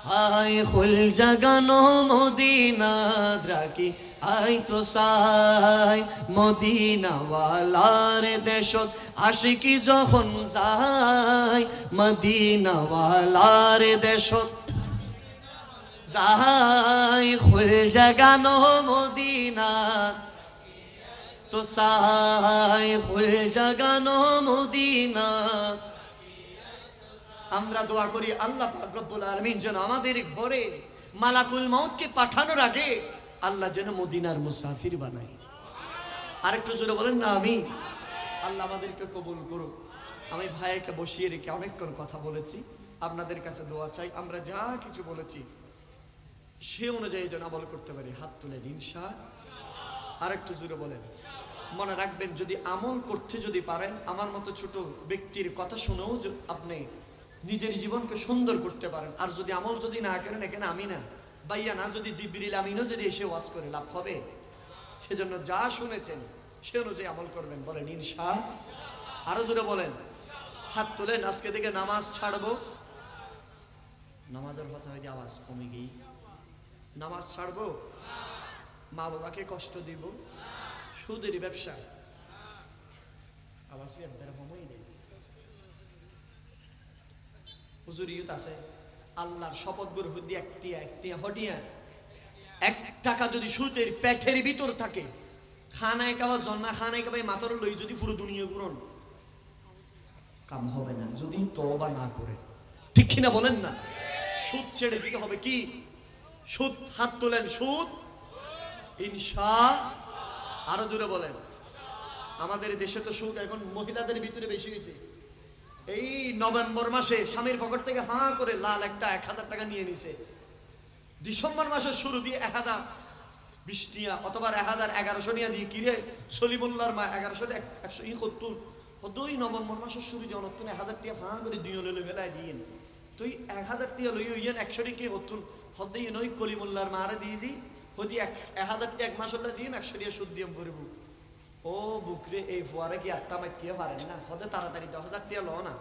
হায়, হল জাগানো মদিনাত রাখি আই তো সাই, মদিনাওয়ালার দেশত আশিকি যখন যায়, মদিনাওয়ালার দেশত যায়, খুল জাগানো মদিনাত তো সাই, খুল জাগানো মদিনাত। আমরা দোয়া করি আল্লাহ পাক রব্বুল আলামিন যেন আমাদের ঘরে মালাকুল মউতকে পাঠানোর আগে আল্লাহ যেন মদিনার মুসাফির বানায়। আরেকটু জোরে বলেন না আমি। আল্লাহ আমাদেরকে কবুল করুক। আমি ভাইকে বসিয়ে রেখে অনেকক্ষণ কথা বলেছি, আপনাদের কাছে দোয়া চাই আমরা যা কিছু বলেছি সে অনুযায়ী যেন আমল করতে পারি। হাত তুলেন ইনশাআল্লাহ। আরেকটু জোরে বলেন। মনে রাখবেন যদি আমল করতে যদি পারেন, আমার মতো ছোট ব্যক্তির কথা শুনেও আপনি নিজের জীবনকে সুন্দর করতে পারেন। আর যদি আমল যদি না করেন, এখানে আমি না বাইয়া না, যদি জিবরিল আমিনও যদি এসে ওয়াজ করে লাভ হবে? সেজন্য যা শুনেছেন সে অনুযায়ী আমল করবেন। বলেন ইনশাআল্লাহ। আরো জোরে বলেন। হাত তোলেন। আজকে থেকে নামাজ ছাড়বো। নামাজের কথা হয়ে আওয়াজ কমে গিয়ে নামাজ ছাড়বো, মা বাবাকে কষ্ট দিব, সুদের ব্যবসা আওয়াজ কমই নেই। হুজুর ইউত আছে আল্লাহর শপথ করে হুদি একটি হটিয়া 1 টাকা যদি সুদের পেটের ভিতর থাকে, খানায় কাবা জন্না খানায় কাবাই মাথার লই যদি পুরো দুনিয়া ঘুরন কাম হবে না, যদি তওবা না করে। ঠিক কিনা বলেন না? সুদ ছেড়ে দিতে হবে। কি সুদ? হাত তোলেন। সুদ ইনশাআল্লাহ। আরো জোরে বলেন। আমাদের দেশে তো সুদ এখন মহিলাদের ভিতরে বেশি হয়েছে। এই নভেম্বর মাসে স্বামীর পকেট থেকে হাঁ করে লাল একটা 1000 টাকা নিয়ে নিছে। ডিসেম্বর মাসের শুরু দিয়ে 1020 টিয়া অথবা 1100 টিয়া দিয়ে কিরে সলিমুল্লাহর মা 1100 হদই নভেম্বর মাসের শুরু দিয়ে অনতুন 1000 টিয়া হাঁ করে দুই লইলে ফেলায় দিয়ে তুই 1000 টিয়া লই হইয়েন 100 টি কি হতুন হদই নই কলিমুল্লাহর মারে দিয়েছি হদি 1000 টিয়া এক মাস হলে দিয়ে 100 টিয়া সুদ দিয়ে পড়ব। ও বুকরে এই ফুয়ারে কি আত্মা মাইকিয়ে পারেন না? হদে তাড়াতাড়ি 10,000 টিয়া লো না,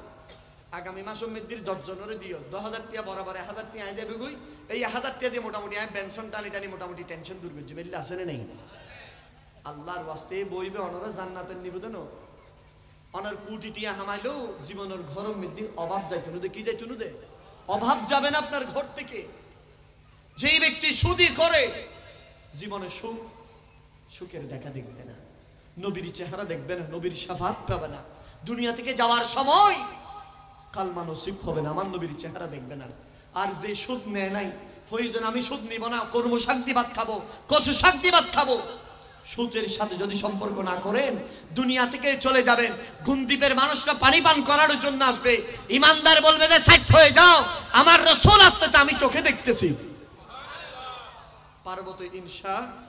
আগামী মাস মেদির 10 জনের দিও 10,000 টিয়া বরাবর 1000 টিয়া আই যাবে গই। এই 1000 টিয়া দিয়ে মোটামুটি আমি পেনশন টানি মোটামুটি টেনশন দূর করছি। মিল্লা আছে না নেই? আল্লাহর ওয়াস্তে বইবে অনরা জান্নাতের নিবেদন অনার কোটি টিয়া হামাইলেও জীবনের ঘর মেদির অভাব যাইতো না। কি যাইতো না? অভাব যাবে না আপনার ঘর থেকে। যেই ব্যক্তি সুদি করে জীবনে সুখের দেখা দেখবে না, নবীর চেহারা দেখবে না, নবীর শাফাত পাবে না, দুনিয়া থেকে যাওয়ার সময় কালমা নসিব হবে না, আমার নবীর চেহারা দেখবে না। আর যে সুদ নেয় নাই, প্রয়োজন আমি সুদ নিব না, কর্ম শান্তি ভাত খাবো, কচু শান্তি ভাত খাবো, সুদের সাথে যদি সম্পর্ক না করেন দুনিয়া থেকে চলে যাবেন। গুনদ্বীপের মানুষরা পানি পান করার জন্য আসবে, ইমানদার বলবে যে সাইড হয়ে যাও, আমার রাসূল আসতেছে, আমি চোখে দেখতেছি। পার্বত ইনশাআল্লাহ।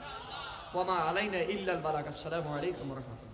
ওয়া মা আলাইনা ইল্লাল বালাগ। আসসালামু আলাইকুম ওয়া রাহমাতুল্লাহ।